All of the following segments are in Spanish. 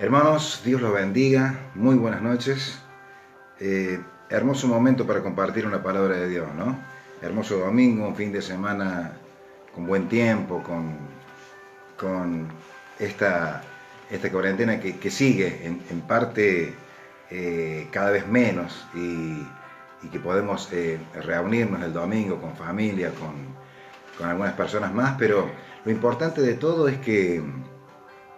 Hermanos, Dios los bendiga, muy buenas noches. Hermoso momento para compartir una palabra de Dios, ¿no? Hermoso domingo, un fin de semana con buen tiempo, con esta cuarentena que sigue en parte cada vez menos y que podemos reunirnos el domingo con familia, con algunas personas más, pero lo importante de todo es que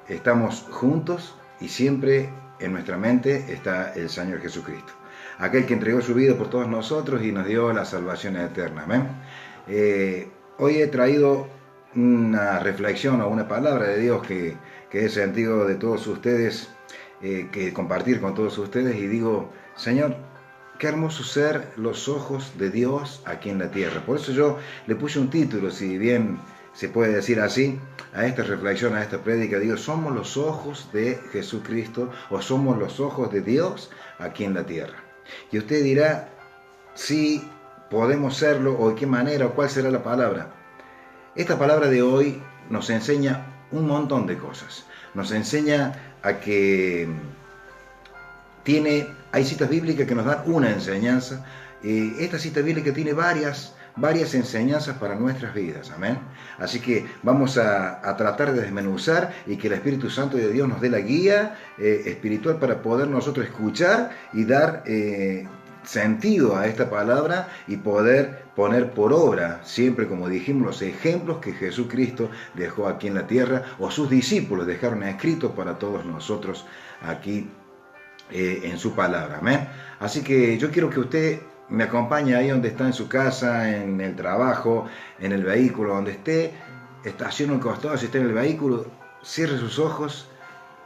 estamos juntos y siempre en nuestra mente está el Señor Jesucristo, aquel que entregó su vida por todos nosotros y nos dio la salvación eterna. ¿Amén? Hoy he traído una reflexión o una palabra de Dios que he sentido de todos ustedes, que compartir con todos ustedes, y digo, Señor, qué hermoso ser los ojos de Dios aquí en la tierra. Por eso yo le puse un título, si bien se puede decir así, a esta reflexión, a esta prédica. Digo, somos los ojos de Jesucristo o somos los ojos de Dios aquí en la tierra. Y usted dirá si podemos serlo o de qué manera o cuál será la palabra. Esta palabra de hoy nos enseña un montón de cosas. Nos enseña a que hay citas bíblicas que nos dan una enseñanza. Esta cita bíblica tiene varias enseñanzas para nuestras vidas, amén. Así que vamos a tratar de desmenuzar y que el Espíritu Santo de Dios nos dé la guía espiritual para poder nosotros escuchar y dar sentido a esta palabra y poder poner por obra, siempre como dijimos, los ejemplos que Jesucristo dejó aquí en la tierra o sus discípulos dejaron escritos para todos nosotros aquí en su palabra, amén. Así que yo quiero que usted me acompañe ahí donde está, en su casa, en el trabajo, en el vehículo, donde esté, estacione un costado, si está en el vehículo, cierre sus ojos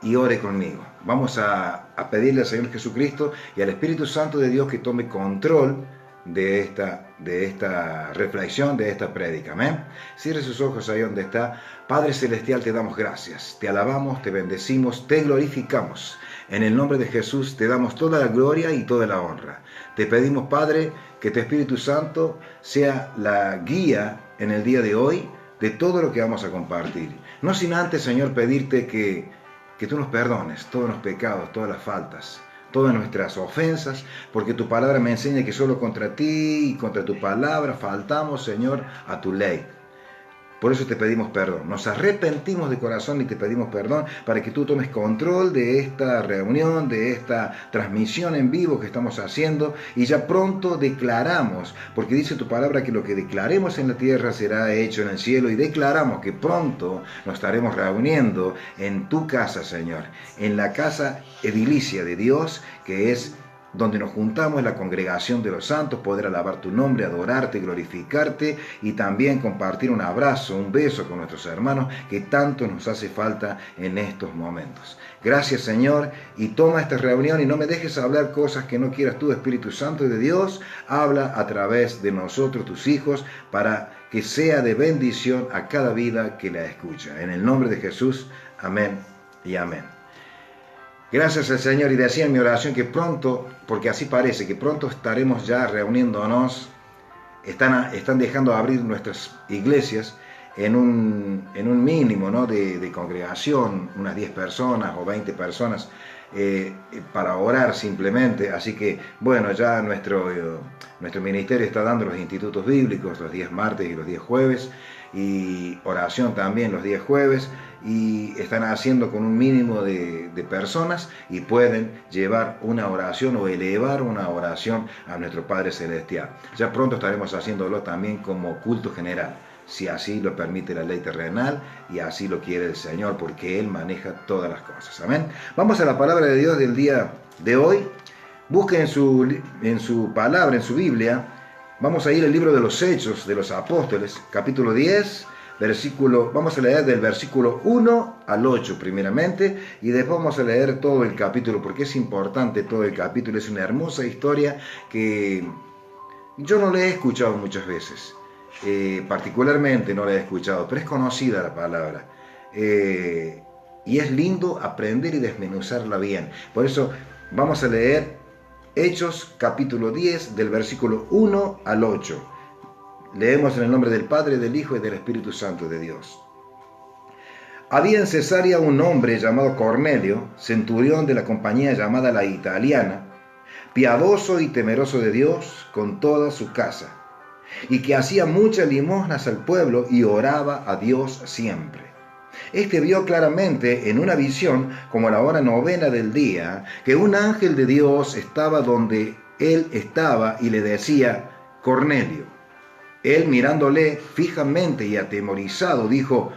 y ore conmigo. Vamos a pedirle al Señor Jesucristo y al Espíritu Santo de Dios que tome control de esta reflexión, de esta prédica, amén. Cierre sus ojos ahí donde está. Padre Celestial, te damos gracias, te alabamos, te bendecimos, te glorificamos. En el nombre de Jesús te damos toda la gloria y toda la honra. Te pedimos, Padre, que tu Espíritu Santo sea la guía en el día de hoy de todo lo que vamos a compartir. No sin antes, Señor, pedirte que tú nos perdones todos los pecados, todas las faltas, todas nuestras ofensas, porque tu palabra me enseña que solo contra ti y contra tu palabra faltamos, Señor, a tu ley. Por eso te pedimos perdón. Nos arrepentimos de corazón y te pedimos perdón para que tú tomes control de esta reunión, de esta transmisión en vivo que estamos haciendo, y ya pronto declaramos, porque dice tu palabra que lo que declaremos en la tierra será hecho en el cielo, y declaramos que pronto nos estaremos reuniendo en tu casa, Señor, en la casa edilicia de Dios, que es donde nos juntamos, la congregación de los santos, poder alabar tu nombre, adorarte, glorificarte y también compartir un abrazo, un beso con nuestros hermanos que tanto nos hace falta en estos momentos. Gracias, Señor, y toma esta reunión y no me dejes hablar cosas que no quieras tú, Espíritu Santo de Dios. Habla a través de nosotros, tus hijos, para que sea de bendición a cada vida que la escucha. En el nombre de Jesús, amén y amén. Gracias al Señor, y decía en mi oración que pronto, porque así parece, que pronto estaremos ya reuniéndonos, están dejando abrir nuestras iglesias en un mínimo, ¿no?, de congregación, unas 10 personas o 20 personas para orar simplemente. Así que, bueno, ya nuestro ministerio está dando los institutos bíblicos los días martes y los días jueves, y oración también los días jueves, y están haciendo con un mínimo de personas y pueden llevar una oración o elevar una oración a nuestro Padre Celestial. Ya pronto estaremos haciéndolo también como culto general, si así lo permite la ley terrenal y así lo quiere el Señor, porque Él maneja todas las cosas. Amén. Vamos a la palabra de Dios del día de hoy. Busquen en su palabra, en su Biblia. Vamos a ir al libro de los Hechos de los Apóstoles, capítulo 10, vamos a leer del versículo 1 al 8 primeramente, y después vamos a leer todo el capítulo, porque es importante todo el capítulo. Es una hermosa historia que yo no la he escuchado muchas veces, particularmente no la he escuchado, pero es conocida la palabra, y es lindo aprender y desmenuzarla bien. Por eso vamos a leer Hechos capítulo 10 del versículo 1 al 8. Leemos en el nombre del Padre, del Hijo y del Espíritu Santo de Dios. Había en Cesarea un hombre llamado Cornelio, centurión de la compañía llamada la Italiana, piadoso y temeroso de Dios con toda su casa, y que hacía muchas limosnas al pueblo y oraba a Dios siempre. Este vio claramente en una visión, como a la hora novena del día, que un ángel de Dios estaba donde él estaba y le decía: Cornelio. Él, mirándole fijamente y atemorizado, dijo: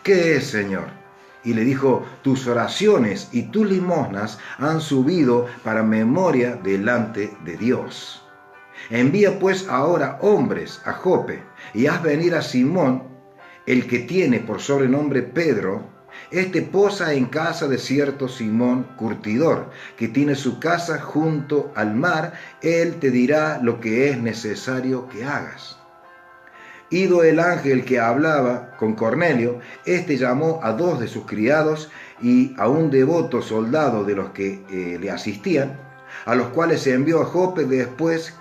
¿qué es, Señor? Y le dijo: tus oraciones y tus limosnas han subido para memoria delante de Dios. Envía pues ahora hombres a Jope, y haz venir a Simón, el que tiene por sobrenombre Pedro. Este posa en casa de cierto Simón curtidor, que tiene su casa junto al mar. Él te dirá lo que es necesario que hagas. Ido el ángel que hablaba con Cornelio, éste llamó a 2 de sus criados y a un devoto soldado de los que le asistían, a los cuales se envió a Jope después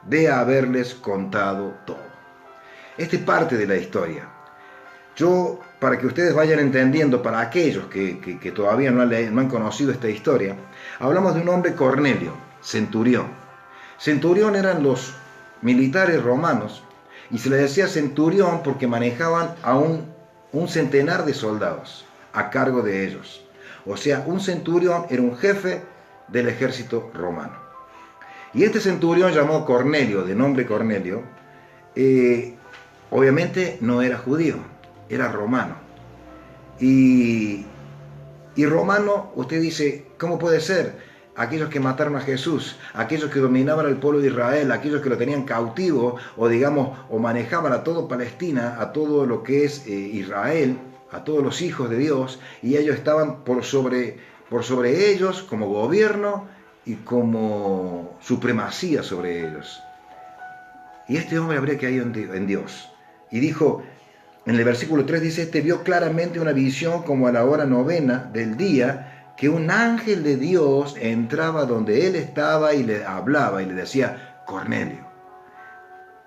de haberles contado todo. Esta es parte de la historia. Yo, para que ustedes vayan entendiendo, para aquellos que todavía no han conocido esta historia, hablamos de un hombre Cornelio, centurión. Centurión eran los militares romanos, y se le decía centurión porque manejaban a un centenar de soldados a cargo de ellos. O sea, un centurión era un jefe del ejército romano. Y este centurión, llamado Cornelio, de nombre Cornelio, obviamente no era judío, era romano. Y romano, usted dice, ¿cómo puede ser? Aquellos que mataron a Jesús, aquellos que dominaban al pueblo de Israel, aquellos que lo tenían cautivo, o digamos, o manejaban a todo Palestina, a todo lo que es Israel, a todos los hijos de Dios, y ellos estaban por sobre ellos como gobierno y como supremacía sobre ellos. Y este hombre habría caído en Dios. Y dijo, en el versículo 3 dice, este vio claramente una visión como a la hora novena del día, que un ángel de Dios entraba donde él estaba y le hablaba y le decía: Cornelio.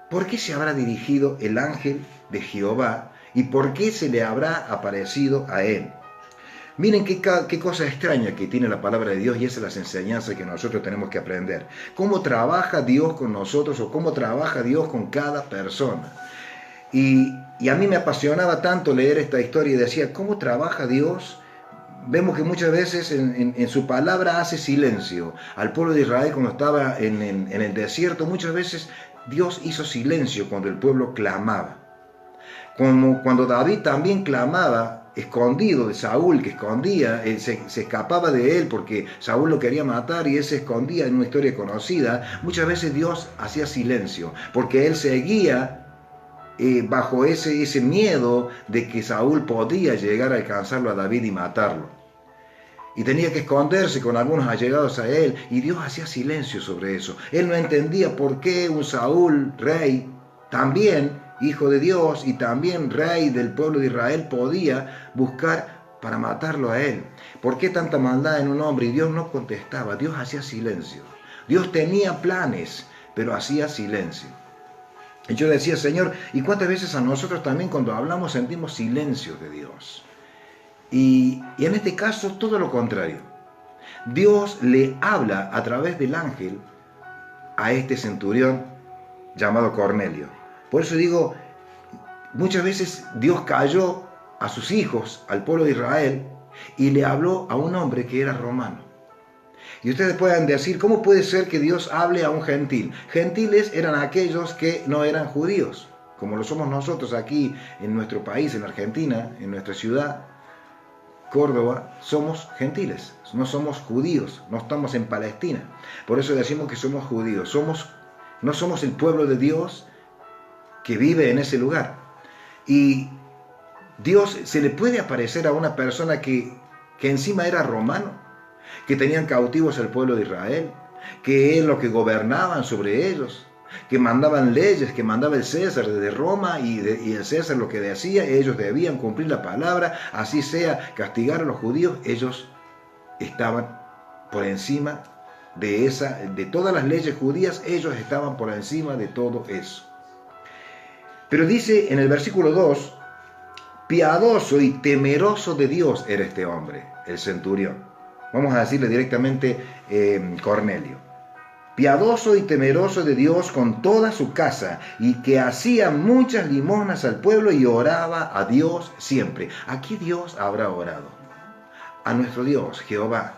¿Por qué se habrá dirigido el ángel de Jehová y por qué se le habrá aparecido a él? Miren qué cosa extraña que tiene la palabra de Dios, y esa es las enseñanzas que nosotros tenemos que aprender. Cómo trabaja Dios con nosotros, o cómo trabaja Dios con cada persona. Y a mí me apasionaba tanto leer esta historia y decía, ¿cómo trabaja Dios? Vemos que muchas veces en su palabra hace silencio. Al pueblo de Israel, cuando estaba en el desierto, muchas veces Dios hizo silencio cuando el pueblo clamaba. Como cuando David también clamaba, escondido de Saúl, que escondía, se escapaba de él porque Saúl lo quería matar y él se escondía, en una historia conocida. Muchas veces Dios hacía silencio porque él seguía bajo ese miedo de que Saúl podía llegar a alcanzarlo a David y matarlo. Y tenía que esconderse con algunos allegados a él, y Dios hacía silencio sobre eso. Él no entendía por qué un Saúl, rey, también hijo de Dios y también rey del pueblo de Israel, podía buscar para matarlo a él. ¿Por qué tanta maldad en un hombre? Y Dios no contestaba, Dios hacía silencio. Dios tenía planes, pero hacía silencio. Y yo decía, Señor, ¿y cuántas veces a nosotros también cuando hablamos sentimos silencio de Dios? Y en este caso todo lo contrario. Dios le habla a través del ángel a este centurión llamado Cornelio. Por eso digo, muchas veces Dios cayó a sus hijos, al pueblo de Israel, y le habló a un hombre que era romano. Y ustedes pueden decir, ¿cómo puede ser que Dios hable a un gentil? Gentiles eran aquellos que no eran judíos, como lo somos nosotros aquí en nuestro país, en Argentina, en nuestra ciudad, Córdoba. Somos gentiles, no somos judíos, no estamos en Palestina. Por eso decimos que somos judíos, no somos el pueblo de Dios que vive en ese lugar. Y Dios se le puede aparecer a una persona que encima era romano, que tenían cautivos al pueblo de Israel, que es lo que gobernaban sobre ellos, que mandaban leyes, que mandaba el César desde Roma, y el César lo que decía, ellos debían cumplir la palabra, así sea castigar a los judíos. Ellos estaban por encima de todas las leyes judías, ellos estaban por encima de todo eso. Pero dice en el versículo 2, Piadoso y temeroso de Dios era este hombre, el centurión. Vamos a decirle directamente Cornelio. Piadoso y temeroso de Dios con toda su casa, y que hacía muchas limosnas al pueblo y oraba a Dios siempre. ¿A qué Dios habrá orado? A nuestro Dios, Jehová.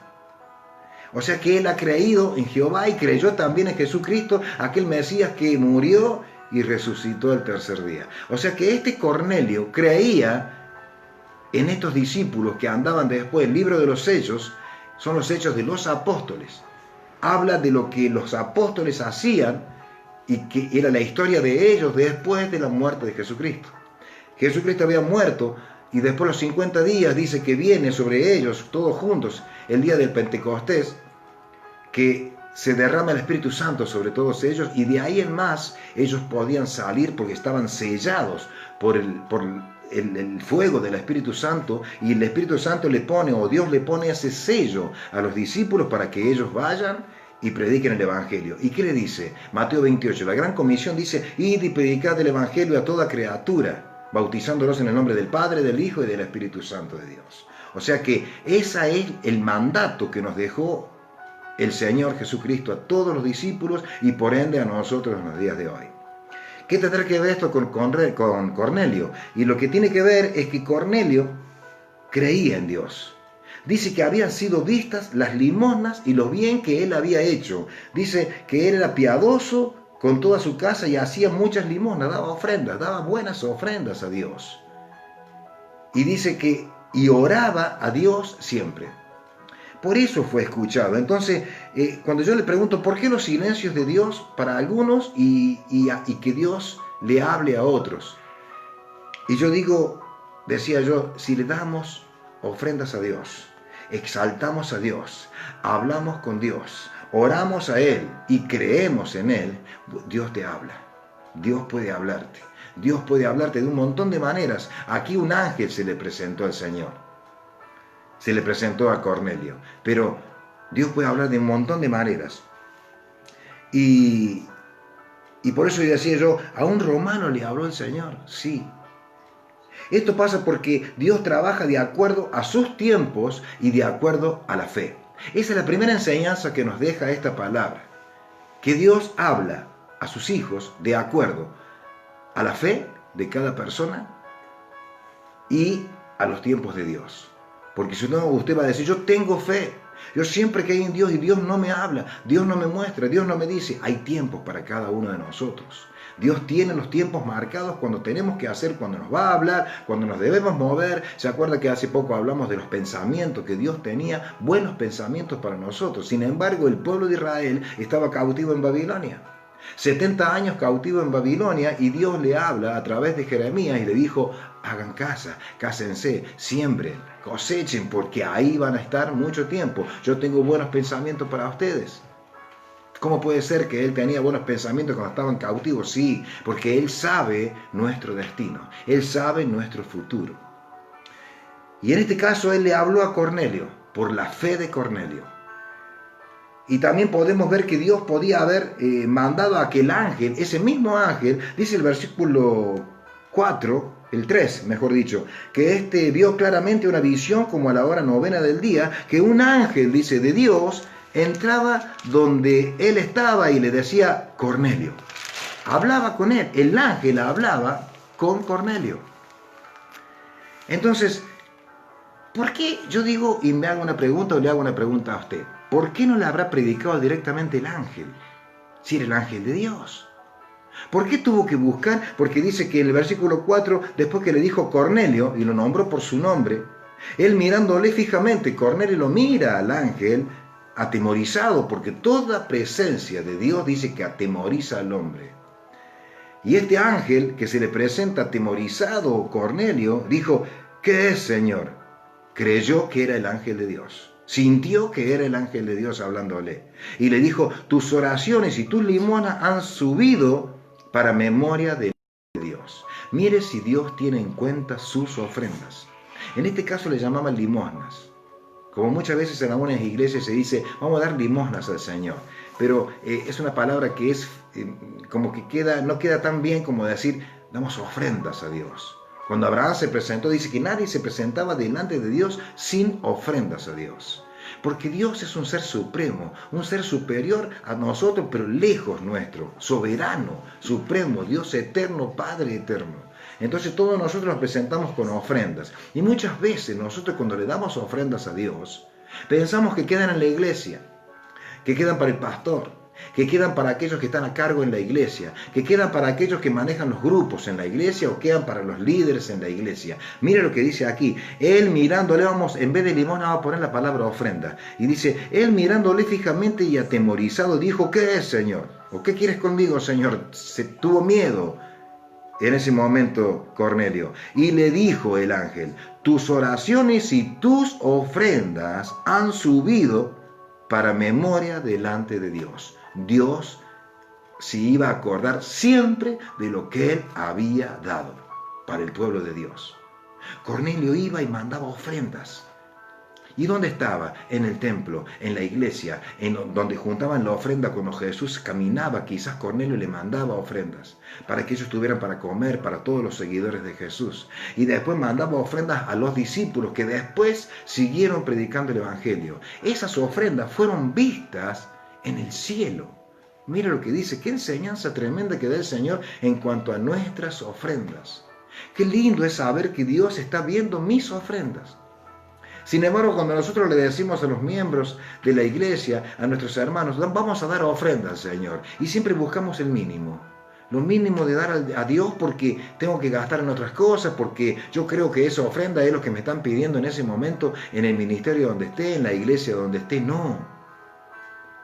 O sea que él ha creído en Jehová y creyó también en Jesucristo, aquel Mesías que murió y resucitó el tercer día. O sea que este Cornelio creía en estos discípulos que andaban después. El libro de los Hechos son los Hechos de los apóstoles. Habla de lo que los apóstoles hacían y que era la historia de ellos después de la muerte de Jesucristo. Jesucristo había muerto y después de los 50 días dice que viene sobre ellos, todos juntos, el día del Pentecostés, que se derrama el Espíritu Santo sobre todos ellos, y de ahí en más ellos podían salir porque estaban sellados por el fuego del Espíritu Santo, y el Espíritu Santo le pone, o Dios le pone ese sello a los discípulos para que ellos vayan y prediquen el Evangelio. ¿Y qué le dice? Mateo 28, la gran comisión dice: id y predicad el Evangelio a toda criatura, bautizándolos en el nombre del Padre, del Hijo y del Espíritu Santo de Dios. O sea que ese es el mandato que nos dejó el Señor Jesucristo a todos los discípulos y por ende a nosotros en los días de hoy. ¿Qué tendrá que ver esto con Cornelio? Y lo que tiene que ver es que Cornelio creía en Dios. Dice que habían sido vistas las limosnas y lo bien que él había hecho. Dice que él era piadoso con toda su casa y hacía muchas limosnas, daba ofrendas, daba buenas ofrendas a Dios. Y dice que oraba a Dios siempre. Por eso fue escuchado. Entonces, cuando yo le pregunto por qué los silencios de Dios para algunos y que Dios le hable a otros. Y yo digo, decía yo, si le damos ofrendas a Dios, exaltamos a Dios, hablamos con Dios, oramos a Él y creemos en Él, Dios te habla. Dios puede hablarte. Dios puede hablarte de un montón de maneras. Aquí un ángel se le presentó al Señor. Se le presentó a Cornelio, pero Dios puede hablar de un montón de maneras. Y por eso decía yo, a un romano le habló el Señor, sí. Esto pasa porque Dios trabaja de acuerdo a sus tiempos y de acuerdo a la fe. Esa es la primera enseñanza que nos deja esta palabra, que Dios habla a sus hijos de acuerdo a la fe de cada persona y a los tiempos de Dios. Porque si no, usted va a decir, yo tengo fe, yo siempre creí en Dios y Dios no me habla, Dios no me muestra, Dios no me dice. Hay tiempos para cada uno de nosotros. Dios tiene los tiempos marcados cuando tenemos que hacer, cuando nos va a hablar, cuando nos debemos mover. ¿Se acuerda que hace poco hablamos de los pensamientos que Dios tenía? Buenos pensamientos para nosotros. Sin embargo, el pueblo de Israel estaba cautivo en Babilonia. 70 años cautivo en Babilonia, y Dios le habla a través de Jeremías y le dijo, hagan casa, cásense, siembren, cosechen, porque ahí van a estar mucho tiempo. Yo tengo buenos pensamientos para ustedes. ¿Cómo puede ser que él tenía buenos pensamientos cuando estaban cautivos? Sí, porque él sabe nuestro destino, él sabe nuestro futuro. Y en este caso él le habló a Cornelio, por la fe de Cornelio. Y también podemos ver que Dios podía haber mandado a aquel ángel, ese mismo ángel, dice el versículo 4, el 3, mejor dicho, que vio claramente una visión como a la hora 9 del día, que un ángel, dice, de Dios, entraba donde él estaba y le decía, Cornelio. Hablaba con él, el ángel hablaba con Cornelio. Entonces, ¿por qué yo digo y me hago una pregunta o le hago una pregunta a usted? ¿Por qué no le habrá predicado directamente el ángel? Si era el ángel de Dios. ¿Por qué tuvo que buscar? Porque dice que en el versículo 4, después que le dijo Cornelio, y lo nombró por su nombre, él mirándole fijamente, Cornelio lo mira al ángel, atemorizado, porque toda presencia de Dios dice que atemoriza al hombre. Y este ángel que se le presenta atemorizado, Cornelio, dijo, ¿qué es, Señor? Creyó que era el ángel de Dios. Sintió que era el ángel de Dios hablándole. Y le dijo, tus oraciones y tus limosnas han subido para memoria de Dios. Mire si Dios tiene en cuenta sus ofrendas. En este caso le llamaban limosnas. Como muchas veces en algunas iglesias se dice, vamos a dar limosnas al Señor. Pero es una palabra que es como que no queda tan bien como decir, damos ofrendas a Dios. Cuando Abraham se presentó, dice que nadie se presentaba delante de Dios sin ofrendas a Dios. Porque Dios es un ser supremo, un ser superior a nosotros, pero lejos nuestro, soberano, supremo, Dios eterno, Padre eterno. Entonces todos nosotros nos presentamos con ofrendas. Y muchas veces nosotros cuando le damos ofrendas a Dios, pensamos que quedan en la iglesia, que quedan para el pastor, que quedan para aquellos que están a cargo en la iglesia, que quedan para aquellos que manejan los grupos en la iglesia o quedan para los líderes en la iglesia. Mire lo que dice aquí. Él mirándole, en vez de limón vamos a poner la palabra ofrenda. Y dice, él mirándole fijamente y atemorizado dijo, ¿qué es, Señor? ¿O qué quieres conmigo, Señor? Se tuvo miedo en ese momento Cornelio. Y le dijo el ángel, tus oraciones y tus ofrendas han subido para memoria delante de Dios. Dios se iba a acordar siempre de lo que él había dado para el pueblo de Dios. Cornelio iba y mandaba ofrendas. ¿Y dónde estaba? En el templo, en la iglesia, donde juntaban la ofrenda cuando Jesús caminaba. Quizás Cornelio le mandaba ofrendas para que ellos tuvieran para comer, para todos los seguidores de Jesús. Y después mandaba ofrendas a los discípulos que después siguieron predicando el evangelio. Esas ofrendas fueron vistas en el cielo. Mira lo que dice, qué enseñanza tremenda que da el Señor en cuanto a nuestras ofrendas. Qué lindo es saber que Dios está viendo mis ofrendas. Sin embargo, cuando nosotros le decimos a los miembros de la iglesia, a nuestros hermanos, vamos a dar ofrenda al Señor, y siempre buscamos el mínimo. Lo mínimo de dar a Dios porque tengo que gastar en otras cosas, porque yo creo que esa ofrenda es lo que me están pidiendo en ese momento, en el ministerio donde esté, en la iglesia donde esté. No,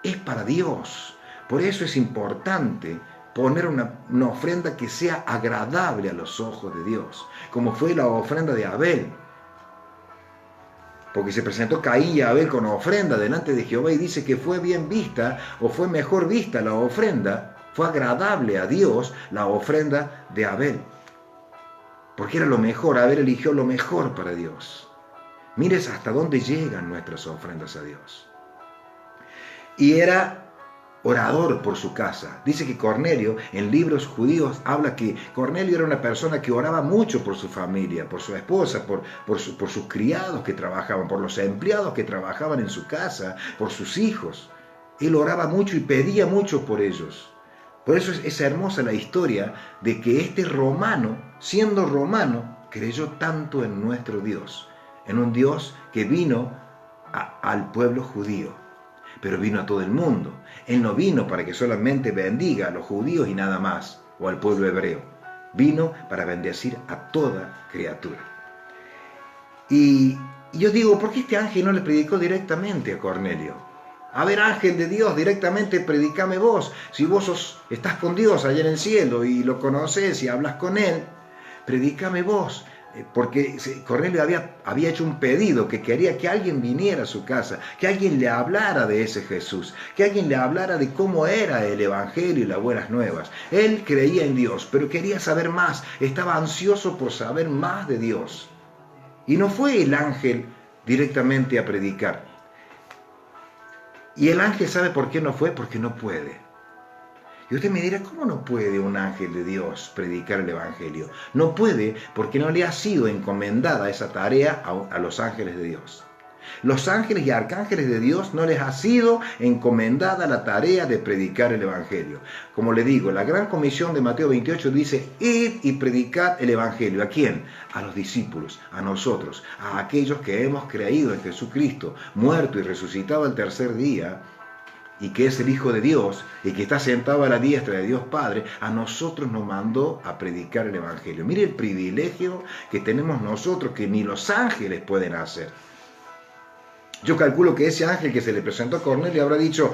es para Dios. Por eso es importante poner una ofrenda que sea agradable a los ojos de Dios, como fue la ofrenda de Abel. Porque se presentó Caín y Abel con ofrenda delante de Jehová y dice que fue bien vista o fue mejor vista la ofrenda, fue agradable a Dios la ofrenda de Abel. Porque era lo mejor, Abel eligió lo mejor para Dios. Mires hasta dónde llegan nuestras ofrendas a Dios. Y era orador por su casa. Dice que Cornelio, en libros judíos, habla que Cornelio era una persona que oraba mucho por su familia, por su esposa, por sus criados que trabajaban, por los empleados que trabajaban en su casa, por sus hijos. Él oraba mucho y pedía mucho por ellos. Por eso es hermosa la historia de que este romano, siendo romano, creyó tanto en nuestro Dios, en un Dios que vino al pueblo judío, pero vino a todo el mundo. Él no vino para que solamente bendiga a los judíos y nada más, o al pueblo hebreo. Vino para bendecir a toda criatura. Y yo digo, ¿por qué este ángel no le predicó directamente a Cornelio? A ver, ángel de Dios, directamente predicame vos. Si vos estás con Dios allá en el cielo y lo conoces y hablas con él, predícame vos. Porque Cornelio había hecho un pedido, que quería que alguien viniera a su casa, que alguien le hablara de ese Jesús, que alguien le hablara de cómo era el evangelio y las buenas nuevas. Él creía en Dios, pero quería saber más, estaba ansioso por saber más de Dios. Y no fue el ángel directamente a predicar. Y el ángel, ¿sabe por qué no fue? Porque no puede. Y usted me dirá, ¿cómo no puede un ángel de Dios predicar el evangelio? No puede porque no le ha sido encomendada esa tarea a los ángeles de Dios. Los ángeles y arcángeles de Dios no les ha sido encomendada la tarea de predicar el evangelio. Como le digo, la gran comisión de Mateo 28 dice, id y predicad el evangelio. ¿A quién? A los discípulos, a nosotros, a aquellos que hemos creído en Jesucristo, muerto y resucitado al tercer día, y que es el Hijo de Dios, y que está sentado a la diestra de Dios Padre. A nosotros nos mandó a predicar el evangelio. Mire el privilegio que tenemos nosotros, que ni los ángeles pueden hacer. Yo calculo que ese ángel que se le presentó a Cornelio habrá dicho,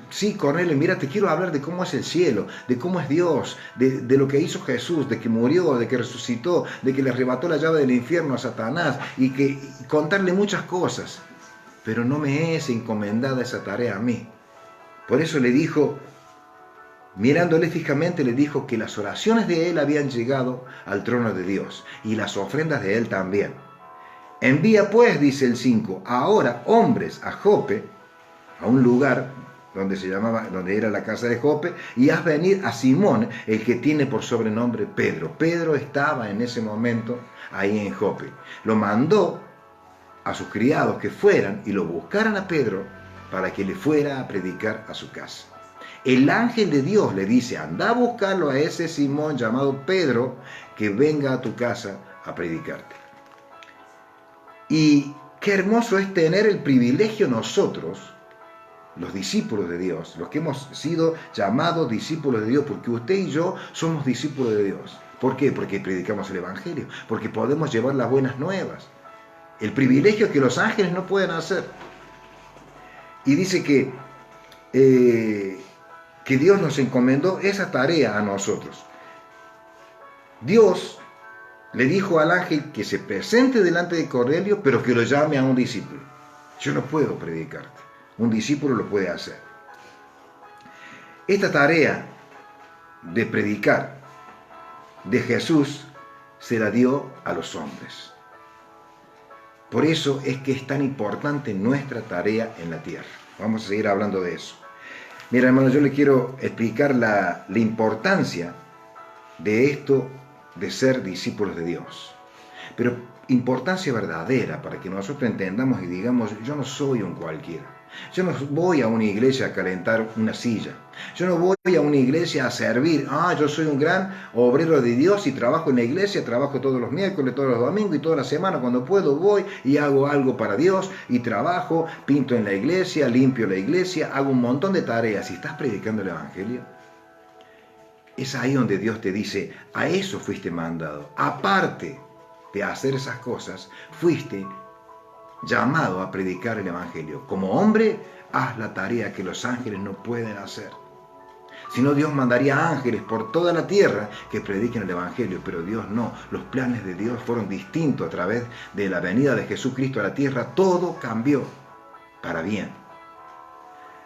sí, Cornelio, mira, te quiero hablar de cómo es el cielo, de cómo es Dios, de lo que hizo Jesús, de que murió, de que resucitó, de que le arrebató la llave del infierno a Satanás, y contarle muchas cosas. Pero no me es encomendada esa tarea a mí. Por eso le dijo, mirándole fijamente, le dijo que las oraciones de él habían llegado al trono de Dios, y las ofrendas de él también. Envía pues, dice el 5, ahora hombres a Jope, a un lugar donde era la casa de Jope, y haz venir a Simón, el que tiene por sobrenombre Pedro. Pedro estaba en ese momento ahí en Jope. Lo mandó a sus criados que fueran y lo buscaran a Pedro para que le fuera a predicar a su casa. El ángel de Dios le dice: anda a buscarlo a ese Simón llamado Pedro, que venga a tu casa a predicarte. Y qué hermoso es tener el privilegio nosotros, los discípulos de Dios, los que hemos sido llamados discípulos de Dios, porque usted y yo somos discípulos de Dios. ¿Por qué? Porque predicamos el Evangelio, porque podemos llevar las buenas nuevas. El privilegio que los ángeles no pueden hacer. Y dice que Dios nos encomendó esa tarea a nosotros. Dios le dijo al ángel que se presente delante de Cornelio, pero que lo llame a un discípulo. Yo no puedo predicarte. Un discípulo lo puede hacer. Esta tarea de predicar de Jesús se la dio a los hombres. Por eso es que es tan importante nuestra tarea en la tierra. Vamos a seguir hablando de eso. Mira, hermano, yo le quiero explicar la importancia de esto de ser discípulos de Dios. Pero importancia verdadera, para que nosotros entendamos y digamos: yo no soy un cualquiera. Yo no voy a una iglesia a calentar una silla. Yo no voy a una iglesia a servir. Yo soy un gran obrero de Dios y trabajo en la iglesia, trabajo todos los miércoles, todos los domingos y toda la semana. Cuando puedo voy y hago algo para Dios y trabajo, pinto en la iglesia, limpio la iglesia, hago un montón de tareas. ¿Y estás predicando el Evangelio? Es ahí donde Dios te dice: a eso fuiste mandado. Aparte de hacer esas cosas, fuiste llamado a predicar el Evangelio. Como hombre, haz la tarea que los ángeles no pueden hacer. Si no, Dios mandaría ángeles por toda la tierra que prediquen el Evangelio, pero Dios no. Los planes de Dios fueron distintos a través de la venida de Jesucristo a la tierra. Todo cambió para bien.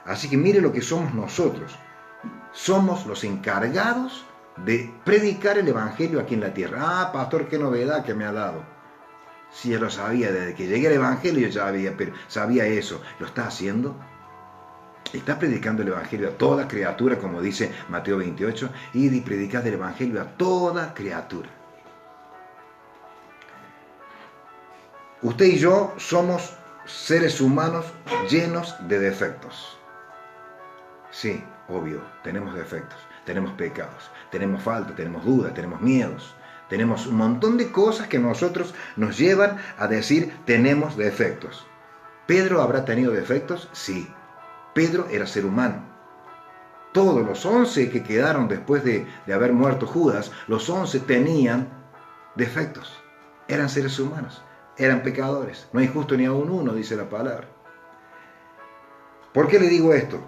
Así que mire lo que somos nosotros. Somos los encargados de predicar el Evangelio aquí en la tierra. Pastor, qué novedad que me ha dado. Sí, ya lo sabía, desde que llegué al Evangelio ya sabía eso. ¿Lo está haciendo? Está predicando el Evangelio a toda criatura, como dice Mateo 28, y predicad el Evangelio a toda criatura. Usted y yo somos seres humanos llenos de defectos. Sí, obvio, tenemos defectos, tenemos pecados, tenemos faltas, tenemos dudas, tenemos miedos. Tenemos un montón de cosas que nosotros nos llevan a decir: tenemos defectos. ¿Pedro habrá tenido defectos? Sí. Pedro era ser humano. Todos los 11 que quedaron después de haber muerto Judas, los 11 tenían defectos. Eran seres humanos, eran pecadores. No hay justo ni aún uno, dice la palabra. ¿Por qué le digo esto?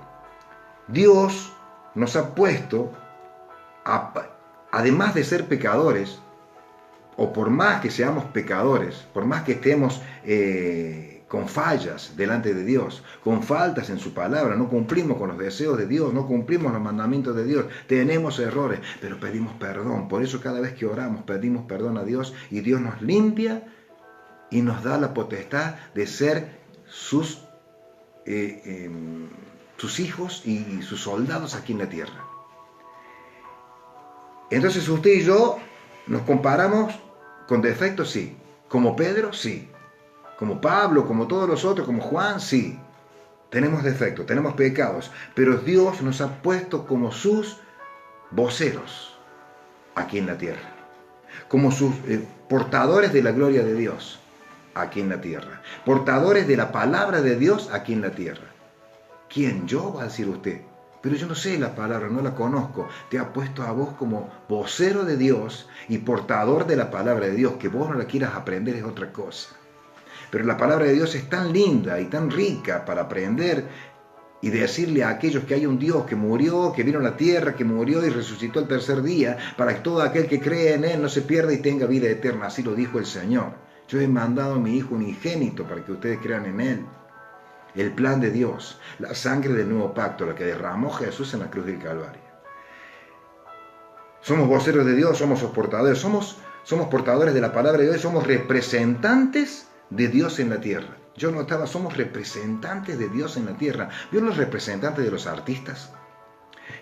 Dios nos ha puesto, además de ser pecadores, o por más que seamos pecadores, por más que estemos con fallas delante de Dios, con faltas en su palabra, no cumplimos con los deseos de Dios, no cumplimos los mandamientos de Dios, tenemos errores, pero pedimos perdón. Por eso cada vez que oramos pedimos perdón a Dios y Dios nos limpia y nos da la potestad de ser sus hijos y sus soldados aquí en la tierra. Entonces usted y yo nos comparamos con defectos, sí. Como Pedro, sí. Como Pablo, como todos los otros, como Juan, sí. Tenemos defectos, tenemos pecados, pero Dios nos ha puesto como sus voceros aquí en la tierra. Como sus portadores de la gloria de Dios aquí en la tierra. Portadores de la palabra de Dios aquí en la tierra. ¿Quién? Yo, va a decir usted. Pero yo no sé la palabra, no la conozco. Te ha puesto a vos como vocero de Dios y portador de la palabra de Dios. Que vos no la quieras aprender es otra cosa. Pero la palabra de Dios es tan linda y tan rica para aprender y decirle a aquellos que hay un Dios que murió, que vino a la tierra, que murió y resucitó el tercer día, para que todo aquel que cree en Él no se pierda y tenga vida eterna. Así lo dijo el Señor. Yo he mandado a mi Hijo unigénito para que ustedes crean en Él. El plan de Dios, la sangre del nuevo pacto, la que derramó Jesús en la cruz del Calvario. Somos voceros de Dios, somos sus portadores, somos portadores de la palabra de Dios, somos representantes de Dios en la tierra. Yo notaba, somos representantes de Dios en la tierra. ¿Vio los representantes de los artistas?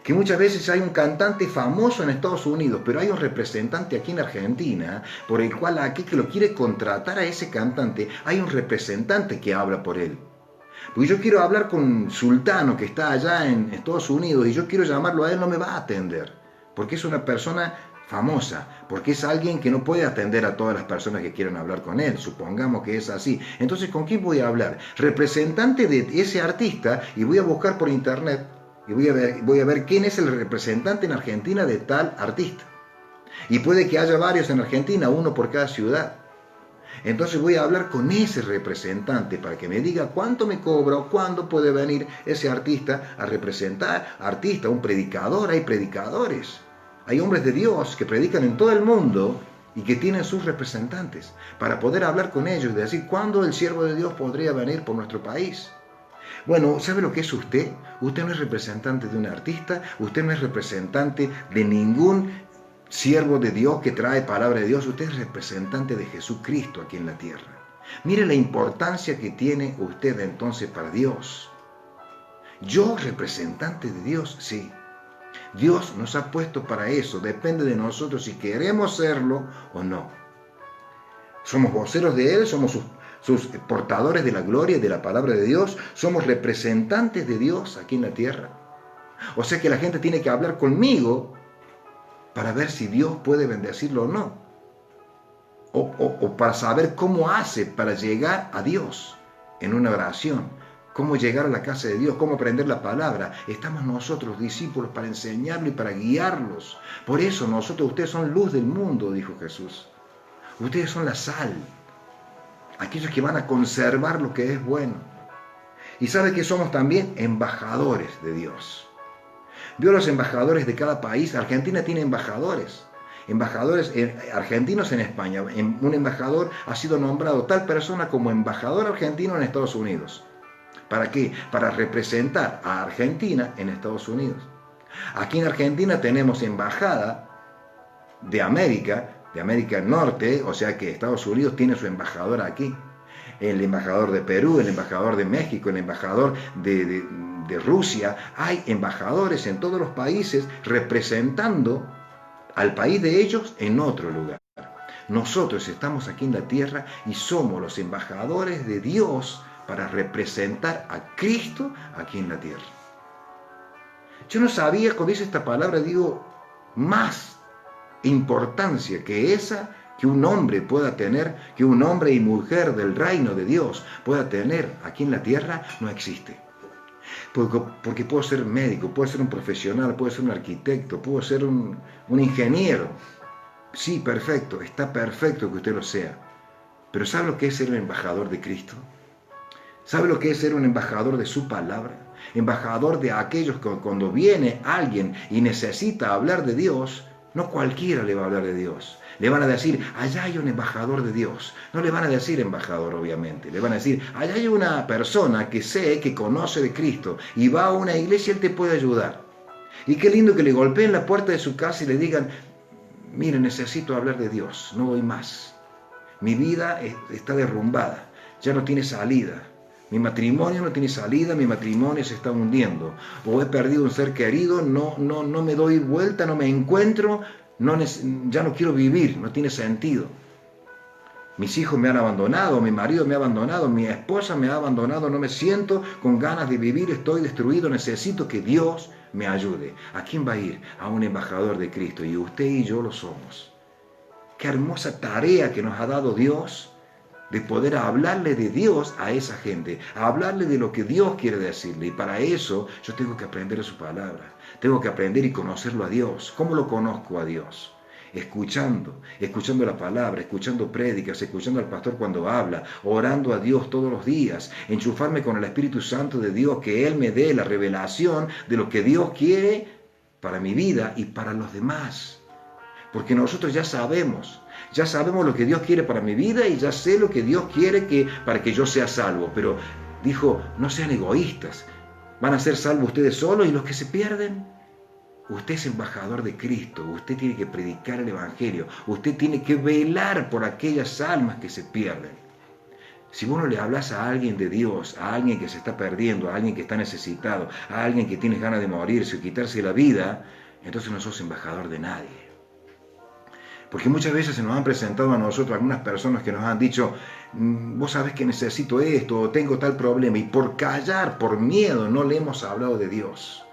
Que muchas veces hay un cantante famoso en Estados Unidos, pero hay un representante aquí en Argentina, por el cual aquí que lo quiere contratar a ese cantante, hay un representante que habla por él. Porque yo quiero hablar con un sultano que está allá en Estados Unidos y yo quiero llamarlo a él, no me va a atender, porque es una persona famosa, porque es alguien que no puede atender a todas las personas que quieran hablar con él, supongamos que es así. Entonces, ¿con quién voy a hablar? Representante de ese artista, y voy a buscar por internet y voy a ver quién es el representante en Argentina de tal artista. Y puede que haya varios en Argentina, uno por cada ciudad. Entonces voy a hablar con ese representante para que me diga cuánto me cobra o cuándo puede venir ese artista a representar. Artista, un predicador, hay predicadores. Hay hombres de Dios que predican en todo el mundo y que tienen sus representantes para poder hablar con ellos y decir cuándo el siervo de Dios podría venir por nuestro país. Bueno, ¿sabe lo que es usted? Usted no es representante de un artista, usted no es representante de ningún siervo de Dios que trae palabra de Dios, usted es representante de Jesucristo aquí en la tierra. Mire la importancia que tiene usted entonces para Dios. Yo, representante de Dios, sí. Dios nos ha puesto para eso, depende de nosotros si queremos serlo o no. Somos voceros de Él, somos sus portadores de la gloria y de la palabra de Dios, somos representantes de Dios aquí en la tierra. O sea que la gente tiene que hablar conmigo para ver si Dios puede bendecirlo o no. O para saber cómo hace para llegar a Dios en una oración. Cómo llegar a la casa de Dios, cómo aprender la palabra. Estamos nosotros, discípulos, para enseñarlo y para guiarlos. Por eso ustedes son luz del mundo, dijo Jesús. Ustedes son la sal. Aquellos que van a conservar lo que es bueno. Y sabe que somos también embajadores de Dios. Vio los embajadores de cada país. Argentina tiene embajadores argentinos en España. Un embajador ha sido nombrado tal persona como embajador argentino en Estados Unidos. ¿Para qué? Para representar a Argentina en Estados Unidos. Aquí en Argentina tenemos embajada de América del Norte, o sea que Estados Unidos tiene su embajador aquí. El embajador de Perú, el embajador de México, el embajador de Rusia. Hay embajadores en todos los países representando al país de ellos en otro lugar. Nosotros estamos aquí en la tierra y somos los embajadores de Dios para representar a Cristo aquí en la tierra. Yo no sabía, cuando dice esta palabra, digo, más importancia que esa que un hombre pueda tener, que un hombre y mujer del reino de Dios pueda tener aquí en la tierra, no existe. Porque puedo ser médico, puedo ser un profesional, puedo ser un arquitecto, puedo ser un ingeniero. Sí, perfecto, está perfecto que usted lo sea. Pero ¿sabe lo que es ser un embajador de Cristo? ¿Sabe lo que es ser un embajador de su palabra? Embajador de aquellos que cuando viene alguien y necesita hablar de Dios, no cualquiera le va a hablar de Dios. Le van a decir, allá hay un embajador de Dios. No le van a decir embajador, obviamente. Le van a decir, allá hay una persona que conoce de Cristo y va a una iglesia y él te puede ayudar. Y qué lindo que le golpeen la puerta de su casa y le digan, mire, necesito hablar de Dios, no voy más. Mi vida está derrumbada, ya no tiene salida. Mi matrimonio no tiene salida, mi matrimonio se está hundiendo. O he perdido un ser querido, no me doy vuelta, no me encuentro, ya no quiero vivir, no tiene sentido. Mis hijos me han abandonado, mi marido me ha abandonado, mi esposa me ha abandonado, no me siento con ganas de vivir, estoy destruido, necesito que Dios me ayude. ¿A quién va a ir? A un embajador de Cristo, y usted y yo lo somos. Qué hermosa tarea que nos ha dado Dios de poder hablarle de Dios a esa gente, a hablarle de lo que Dios quiere decirle. Y para eso yo tengo que aprender de su palabra, tengo que aprender y conocerlo a Dios. ¿Cómo lo conozco a Dios? Escuchando la palabra, escuchando prédicas, escuchando al pastor cuando habla, orando a Dios todos los días, enchufarme con el Espíritu Santo de Dios, que Él me dé la revelación de lo que Dios quiere para mi vida y para los demás. Porque nosotros ya sabemos lo que Dios quiere para mi vida y ya sé lo que Dios quiere para que yo sea salvo. Pero dijo, no sean egoístas, van a ser salvos ustedes solos y los que se pierden. Usted es embajador de Cristo, usted tiene que predicar el Evangelio, usted tiene que velar por aquellas almas que se pierden. Si vos no le hablas a alguien de Dios, a alguien que se está perdiendo, a alguien que está necesitado, a alguien que tiene ganas de morirse o quitarse la vida, entonces no sos embajador de nadie. Porque muchas veces se nos han presentado a nosotros algunas personas que nos han dicho, vos sabés que necesito esto, o tengo tal problema, y por callar, por miedo, no le hemos hablado de Dios.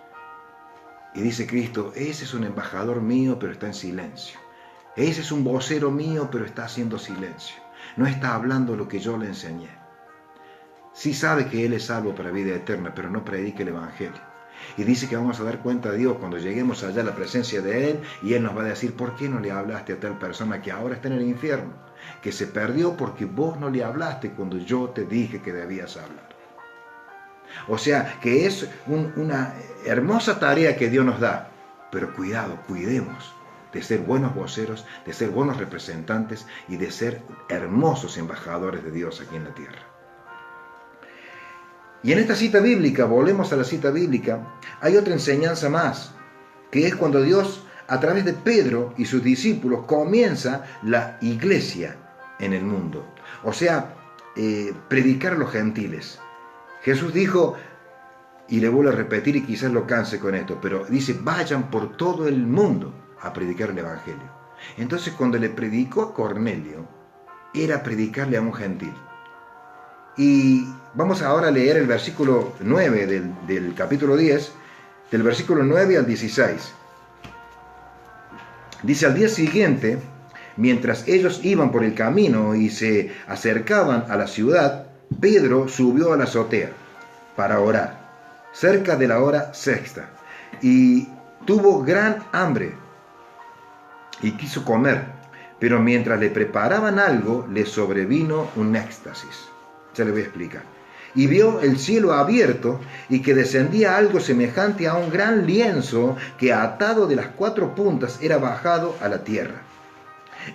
Y dice Cristo, ese es un embajador mío, pero está en silencio. Ese es un vocero mío, pero está haciendo silencio. No está hablando lo que yo le enseñé. Sí sabe que Él es salvo para vida eterna, pero no predica el Evangelio. Y dice que vamos a dar cuenta a Dios cuando lleguemos allá a la presencia de Él, y Él nos va a decir, ¿por qué no le hablaste a tal persona que ahora está en el infierno? Que se perdió porque vos no le hablaste cuando yo te dije que debías hablar. O sea, que es una hermosa tarea que Dios nos da, pero cuidado, cuidemos de ser buenos voceros, de ser buenos representantes y de ser hermosos embajadores de Dios aquí en la tierra. Y en esta cita bíblica, volvemos a la cita bíblica, hay otra enseñanza más, que es cuando Dios, a través de Pedro y sus discípulos, comienza la iglesia en el mundo. O sea, predicar a los gentiles. Jesús dijo, y le vuelvo a repetir y quizás lo canse con esto, pero dice, vayan por todo el mundo a predicar el Evangelio. Entonces cuando le predicó a Cornelio, era predicarle a un gentil. Y vamos ahora a leer el versículo 9 del capítulo 10, del versículo 9 al 16. Dice, al día siguiente, mientras ellos iban por el camino y se acercaban a la ciudad, Pedro subió a la azotea para orar, cerca de la hora sexta, y tuvo gran hambre y quiso comer, pero mientras le preparaban algo, le sobrevino un éxtasis. Ya le voy a explicar. Y vio el cielo abierto y que descendía algo semejante a un gran lienzo que atado de las 4 puntas era bajado a la tierra,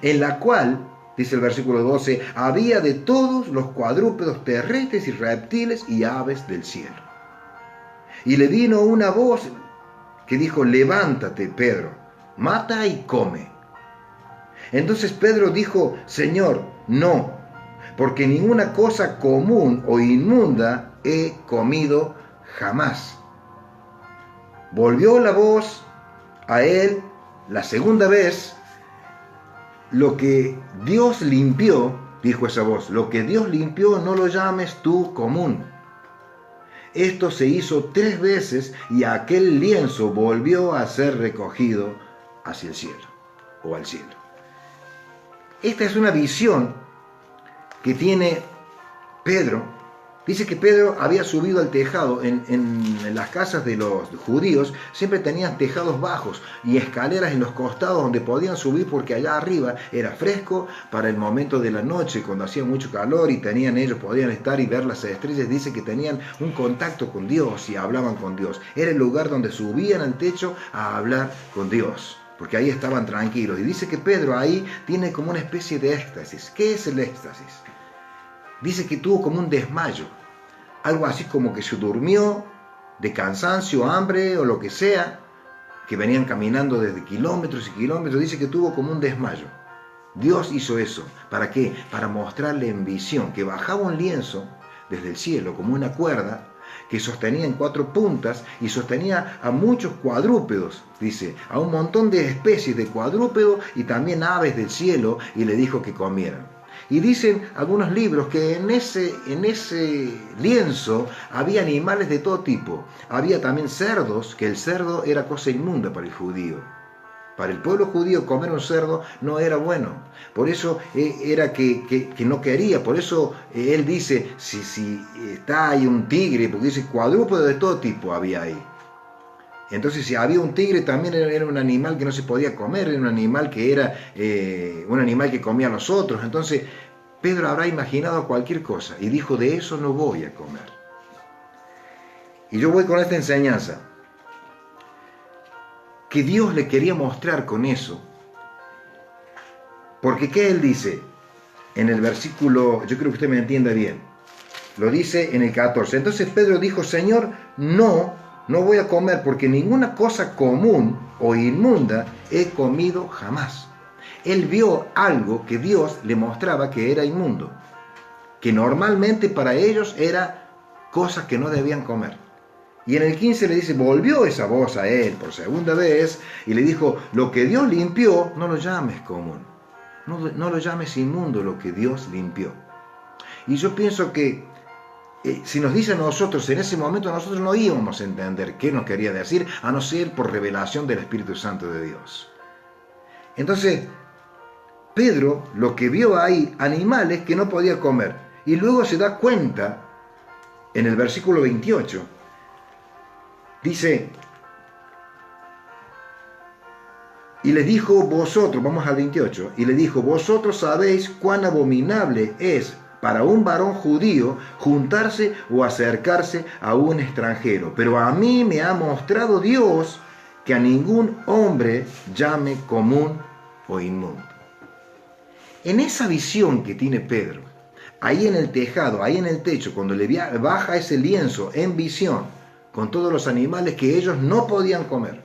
en la cual, dice el versículo 12, había de todos los cuadrúpedos terrestres y reptiles y aves del cielo. Y le vino una voz que dijo, levántate, Pedro, mata y come. Entonces Pedro dijo, Señor, no, porque ninguna cosa común o inmunda he comido jamás. Volvió la voz a él la segunda vez. Lo que Dios limpió, dijo esa voz, lo que Dios limpió no lo llames tú común. Esto se hizo 3 veces y aquel lienzo volvió a ser recogido hacia el cielo o al cielo. Esta es una visión que tiene Pedro. Dice que Pedro había subido al tejado. En las casas de los judíos siempre tenían tejados bajos y escaleras en los costados donde podían subir, porque allá arriba era fresco para el momento de la noche cuando hacía mucho calor, y ellos podían estar y ver las estrellas. Dice que tenían un contacto con Dios y hablaban con Dios. Era el lugar donde subían al techo a hablar con Dios, porque ahí estaban tranquilos. Y dice que Pedro ahí tiene como una especie de éxtasis. ¿Qué es el éxtasis? Dice que tuvo como un desmayo, algo así como que se durmió de cansancio, hambre o lo que sea, que venían caminando desde kilómetros y kilómetros. Dice que tuvo como un desmayo. Dios hizo eso. ¿Para qué? Para mostrarle en visión que bajaba un lienzo desde el cielo como una cuerda que sostenía en 4 puntas y sostenía a muchos cuadrúpedos, dice, a un montón de especies de cuadrúpedos y también aves del cielo, y le dijo que comieran. Y dicen algunos libros que en ese lienzo había animales de todo tipo. Había también cerdos, que el cerdo era cosa inmunda para el judío. Para el pueblo judío comer un cerdo no era bueno. Por eso era que no quería. Por eso él dice, si está ahí un tigre, porque dice cuadrúpedo de todo tipo había ahí. Entonces, si había un tigre, también era un animal que no se podía comer, era un animal que era un animal que comía a los otros. Entonces, Pedro habrá imaginado cualquier cosa y dijo, de eso no voy a comer. Y yo voy con esta enseñanza, que Dios le quería mostrar con eso. Porque ¿qué él dice? En el versículo, yo creo que usted me entienda bien, lo dice en el 14. Entonces Pedro dijo, Señor, no voy a comer, porque ninguna cosa común o inmunda he comido jamás. Él vio algo que Dios le mostraba que era inmundo, que normalmente para ellos era cosas que no debían comer. Y en el 15 le dice, volvió esa voz a él por segunda vez y le dijo, lo que Dios limpió, no lo llames común, no lo llames inmundo lo que Dios limpió. Y yo pienso que si nos dice a nosotros, en ese momento nosotros no íbamos a entender qué nos quería decir, a no ser por revelación del Espíritu Santo de Dios. Entonces, Pedro lo que vio ahí, animales que no podía comer, y luego se da cuenta, en el versículo 28, dice, y le dijo vosotros, vamos al 28, y le dijo, vosotros sabéis cuán abominable es para un varón judío juntarse o acercarse a un extranjero, pero a mí me ha mostrado Dios que a ningún hombre llame común o inmundo. En esa visión que tiene Pedro, ahí en el tejado, ahí en el techo, cuando le baja ese lienzo en visión, con todos los animales que ellos no podían comer,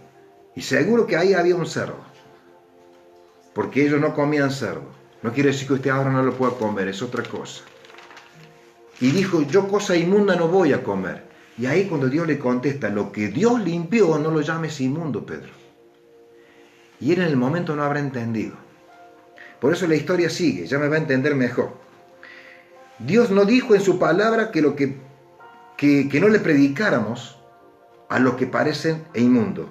y seguro que ahí había un cerdo, porque ellos no comían cerdo. No quiere decir que usted ahora no lo pueda comer, es otra cosa. Y dijo, yo cosa inmunda no voy a comer. Y ahí cuando Dios le contesta, lo que Dios limpió, no lo llames inmundo, Pedro. Y él en el momento no habrá entendido. Por eso la historia sigue, ya me va a entender mejor. Dios no dijo en su palabra que no le predicáramos a los que parecen inmundos,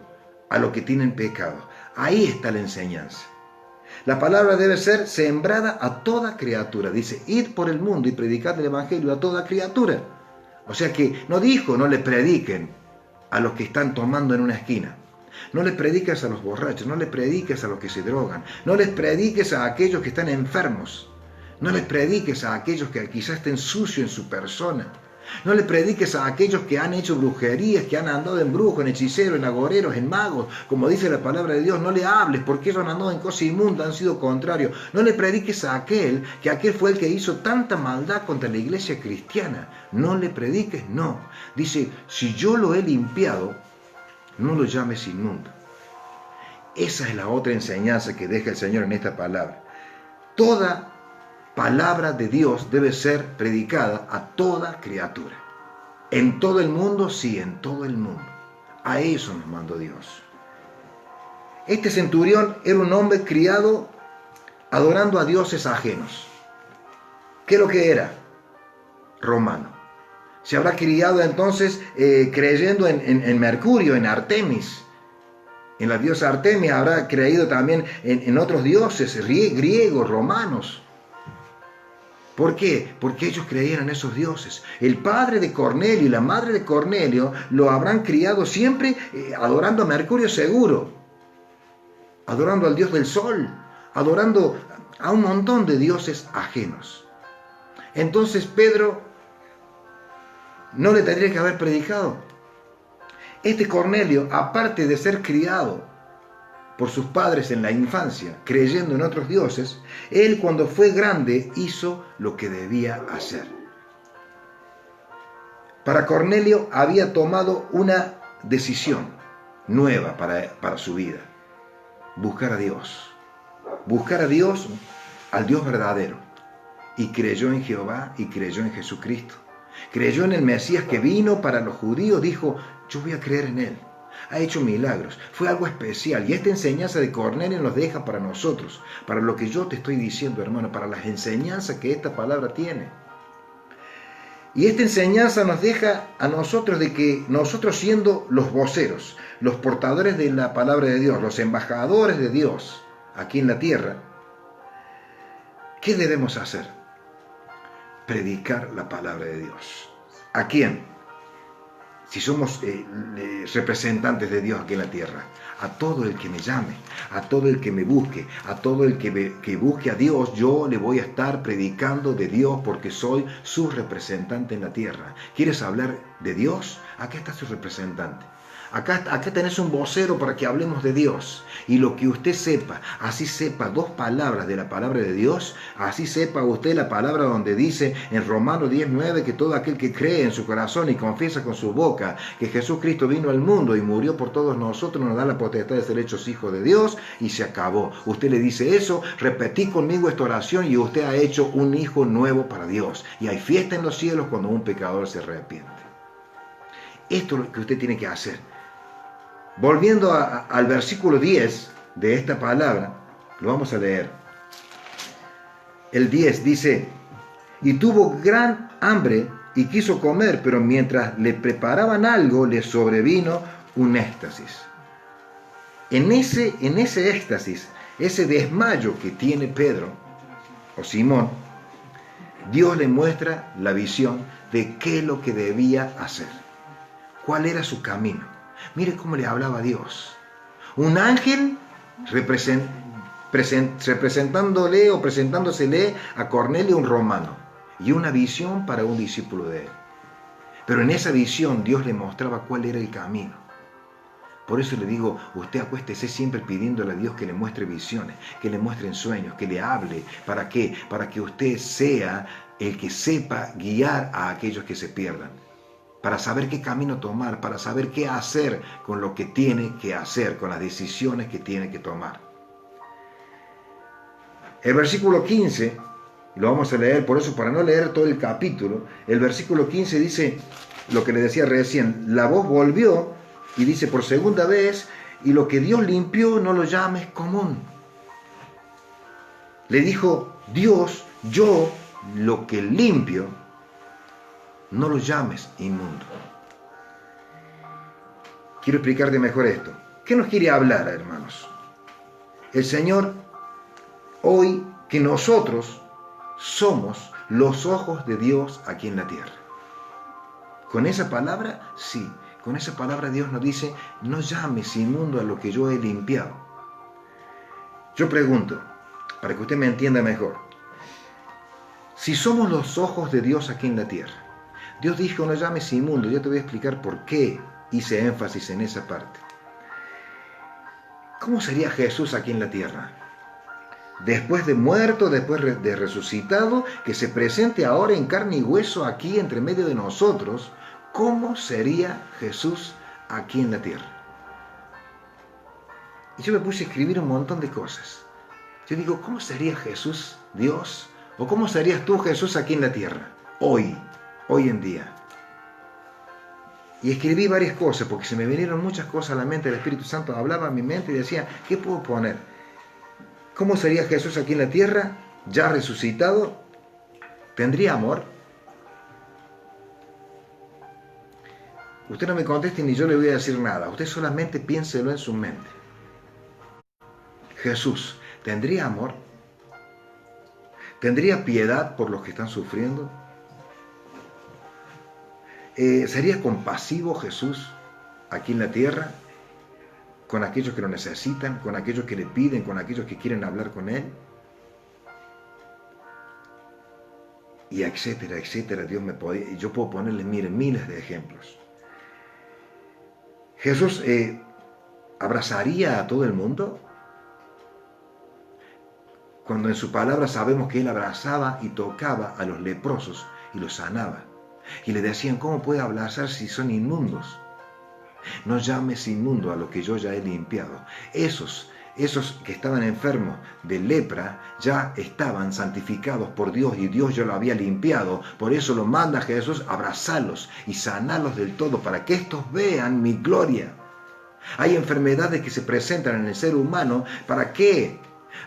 a los que tienen pecado. Ahí está la enseñanza. La palabra debe ser sembrada a toda criatura. Dice, id por el mundo y predicad el evangelio a toda criatura. O sea que no dijo, no le prediquen a los que están tomando en una esquina. No les prediques a los borrachos, no les prediques a los que se drogan, no les prediques a aquellos que están enfermos, no les prediques a aquellos que quizás estén sucios en su persona. No le prediques a aquellos que han hecho brujerías, que han andado en brujos, en hechiceros, en agoreros, en magos. Como dice la palabra de Dios, no le hables porque ellos han andado en cosas inmundas, han sido contrarios. No le prediques a aquel fue el que hizo tanta maldad contra la iglesia cristiana. No le prediques, no. Dice, si yo lo he limpiado, no lo llames inmundo. Esa es la otra enseñanza que deja el Señor en esta palabra. Toda palabra de Dios debe ser predicada a toda criatura. En todo el mundo, sí, en todo el mundo. A eso nos mandó Dios. Este centurión era un hombre criado adorando a dioses ajenos. ¿Qué es lo que era? Romano. Se habrá criado entonces creyendo en Mercurio, en Artemis. En la diosa Artemis habrá creído también en otros dioses griegos, romanos. ¿Por qué? Porque ellos creían en esos dioses. El padre de Cornelio y la madre de Cornelio lo habrán criado siempre adorando a Mercurio seguro, adorando al dios del sol, adorando a un montón de dioses ajenos. Entonces Pedro no le tendría que haber predicado. Este Cornelio, aparte de ser criado por sus padres en la infancia, creyendo en otros dioses, él cuando fue grande hizo lo que debía hacer. Para Cornelio había tomado una decisión nueva para su vida. Buscar a Dios. Buscar a Dios, al Dios verdadero. Y creyó en Jehová y creyó en Jesucristo. Creyó en el Mesías que vino para los judíos, dijo, yo voy a creer en él. Ha hecho milagros, fue algo especial. Y esta enseñanza de Cornelio nos deja para nosotros, para lo que yo te estoy diciendo, hermano, para las enseñanzas que esta palabra tiene. Y esta enseñanza nos deja a nosotros de que nosotros siendo los voceros, los portadores de la palabra de Dios, los embajadores de Dios aquí en la tierra, ¿qué debemos hacer? Predicar la palabra de Dios. ¿A quién? Si somos representantes de Dios aquí en la tierra, a todo el que me llame, a todo el que me busque, a todo el que busque a Dios, yo le voy a estar predicando de Dios porque soy su representante en la tierra. ¿Quieres hablar de Dios? Aquí está su representante. Acá tenés un vocero para que hablemos de Dios. Y lo que usted sepa, así sepa 2 palabras de la palabra de Dios, así sepa usted la palabra donde dice en Romanos 10:9 que todo aquel que cree en su corazón y confiesa con su boca que Jesucristo vino al mundo y murió por todos nosotros, nos da la potestad de ser hechos hijos de Dios, y se acabó. Usted le dice eso, repetí conmigo esta oración y usted ha hecho un hijo nuevo para Dios. Y hay fiesta en los cielos cuando un pecador se arrepiente. Esto es lo que usted tiene que hacer. Volviendo al versículo 10 de esta palabra, lo vamos a leer. El 10 dice, y tuvo gran hambre y quiso comer, pero mientras le preparaban algo, le sobrevino un éxtasis. En ese éxtasis, ese desmayo que tiene Pedro o Simón, Dios le muestra la visión de qué es lo que debía hacer, cuál era su camino. Mire cómo le hablaba a Dios. Un ángel representándole o presentándosele a Cornelio, un romano, y una visión para un discípulo de él. Pero en esa visión Dios le mostraba cuál era el camino. Por eso le digo, usted acuéstese siempre pidiéndole a Dios que le muestre visiones, que le muestre sueños, que le hable. ¿Para qué? Para que usted sea el que sepa guiar a aquellos que se pierdan. Para saber qué camino tomar, para saber qué hacer con lo que tiene que hacer, con las decisiones que tiene que tomar. El versículo 15, lo vamos a leer, por eso para no leer todo el capítulo, el versículo 15 dice lo que le decía recién, la voz volvió y dice por segunda vez, y lo que Dios limpió no lo llames común. Le dijo Dios, yo lo que limpio, no lo llames inmundo. Quiero explicarte mejor esto. ¿Qué nos quiere hablar, hermanos? El Señor, hoy que nosotros somos los ojos de Dios aquí en la tierra. Con esa palabra, sí. Con esa palabra Dios nos dice, no llames inmundo a lo que yo he limpiado. Yo pregunto, para que usted me entienda mejor, si somos los ojos de Dios aquí en la tierra, Dios dijo, no llames inmundo. Yo te voy a explicar por qué hice énfasis en esa parte. ¿Cómo sería Jesús aquí en la tierra? Después de muerto, después de resucitado, que se presente ahora en carne y hueso aquí entre medio de nosotros, ¿cómo sería Jesús aquí en la tierra? Y yo me puse a escribir un montón de cosas. Yo digo, ¿cómo sería Jesús, Dios? ¿O cómo serías tú, Jesús, aquí en la tierra? Hoy en día. Y escribí varias cosas, porque se me vinieron muchas cosas a la mente. El Espíritu Santo hablaba a mi mente y decía, ¿qué puedo poner? ¿Cómo sería Jesús aquí en la tierra? Ya resucitado. ¿Tendría amor? Usted no me conteste ni yo le voy a decir nada. Usted solamente piénselo en su mente. Jesús, ¿tendría amor? ¿Tendría piedad por los que están sufriendo? ¿Sería compasivo Jesús aquí en la tierra con aquellos que lo necesitan, con aquellos que le piden, con aquellos que quieren hablar con Él? Y etcétera, etcétera. Yo puedo ponerle, miren, miles de ejemplos. ¿Jesús abrazaría a todo el mundo? Cuando en su palabra sabemos que Él abrazaba y tocaba a los leprosos y los sanaba. Y le decían, ¿cómo puede abrazar si son inmundos? No llames inmundo a lo que yo ya he limpiado. Esos que estaban enfermos de lepra ya estaban santificados por Dios y Dios ya lo había limpiado. Por eso lo manda Jesús a abrazarlos y sanarlos del todo para que estos vean mi gloria. Hay enfermedades que se presentan en el ser humano. ¿Para qué?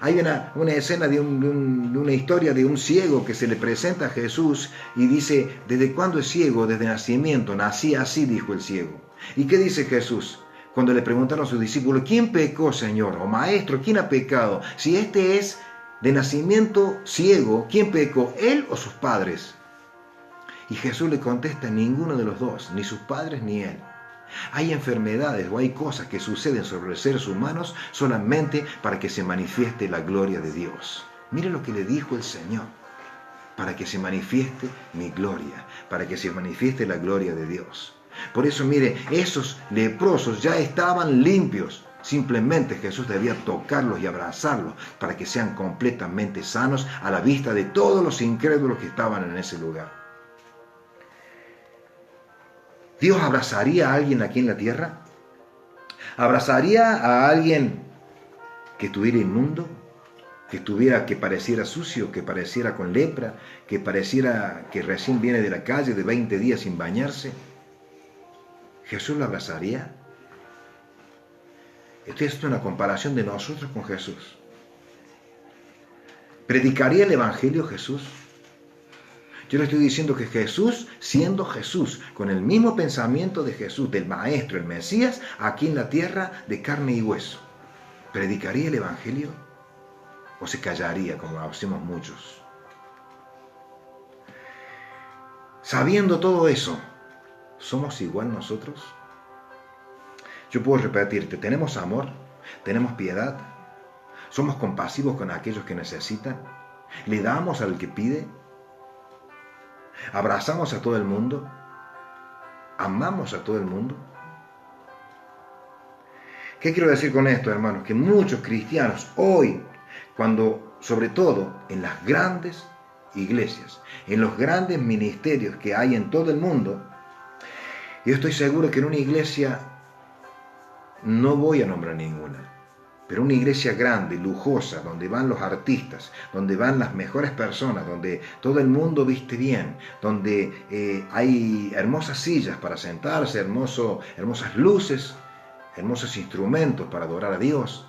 Hay una escena de una historia de un ciego que se le presenta a Jesús y dice, ¿desde cuándo es ciego? Desde nacimiento, nací así, dijo el ciego. ¿Y qué dice Jesús? Cuando le preguntaron a sus discípulos, ¿quién pecó, Señor? O Maestro, ¿quién ha pecado? Si este es de nacimiento ciego, ¿quién pecó? ¿Él o sus padres? Y Jesús le contesta, ninguno de los dos, ni sus padres ni él. Hay enfermedades o hay cosas que suceden sobre los seres humanos solamente para que se manifieste la gloria de Dios. Mire lo que le dijo el Señor. Para que se manifieste mi gloria, para que se manifieste la gloria de Dios. Por eso, mire, esos leprosos ya estaban limpios. Simplemente Jesús debía tocarlos y abrazarlos para que sean completamente sanos a la vista de todos los incrédulos que estaban en ese lugar. ¿Dios abrazaría a alguien aquí en la tierra? ¿Abrazaría a alguien que estuviera inmundo? Que pareciera sucio, que pareciera con lepra, que pareciera que recién viene de la calle de 20 días sin bañarse. ¿Jesús lo abrazaría? Esto es una comparación de nosotros con Jesús. ¿Predicaría el Evangelio Jesús? Yo le estoy diciendo que Jesús, siendo Jesús, con el mismo pensamiento de Jesús, del Maestro, el Mesías, aquí en la tierra de carne y hueso, ¿predicaría el Evangelio? ¿O se callaría como hacemos muchos? Sabiendo todo eso, ¿somos igual nosotros? Yo puedo repetirte, ¿tenemos amor? ¿Tenemos piedad? ¿Somos compasivos con aquellos que necesitan? ¿Le damos al que pide? ¿Abrazamos a todo el mundo? ¿Amamos a todo el mundo? ¿Qué quiero decir con esto, hermanos? Que muchos cristianos hoy, cuando, sobre todo en las grandes iglesias, en los grandes ministerios que hay en todo el mundo, yo estoy seguro que en una iglesia, no voy a nombrar ninguna, pero una iglesia grande, lujosa, donde van los artistas, donde van las mejores personas, donde todo el mundo viste bien, donde hay hermosas sillas para sentarse, hermosas luces, hermosos instrumentos para adorar a Dios.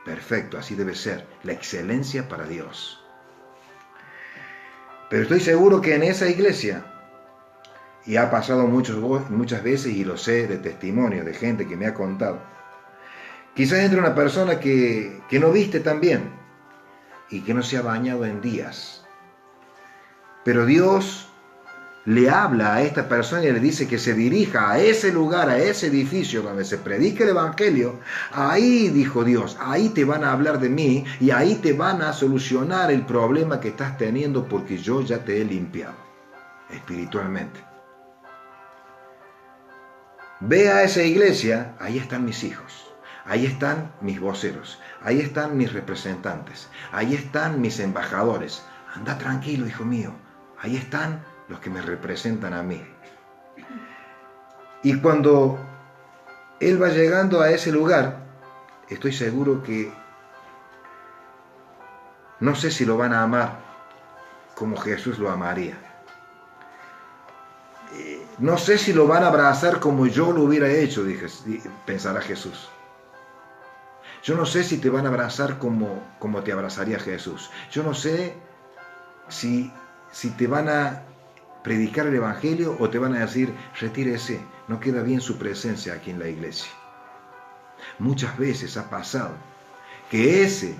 Perfecto, así debe ser, la excelencia para Dios. Pero estoy seguro que en esa iglesia, y ha pasado muchas veces, y lo sé de testimonios de gente que me ha contado, quizás entre una persona que no viste tan bien y que no se ha bañado en días. Pero Dios le habla a esta persona y le dice que se dirija a ese lugar, a ese edificio donde se predica el Evangelio. Ahí, dijo Dios, ahí te van a hablar de mí y ahí te van a solucionar el problema que estás teniendo porque yo ya te he limpiado espiritualmente. Ve a esa iglesia, ahí están mis hijos. Ahí están mis voceros, ahí están mis representantes, ahí están mis embajadores. Anda tranquilo, hijo mío, ahí están los que me representan a mí. Y cuando él va llegando a ese lugar, estoy seguro que no sé si lo van a amar como Jesús lo amaría. No sé si lo van a abrazar como yo lo hubiera hecho, pensará Jesús. Yo no sé si te van a abrazar como te abrazaría Jesús. Yo no sé si te van a predicar el Evangelio o te van a decir, retírese, no queda bien su presencia aquí en la iglesia. Muchas veces ha pasado que ese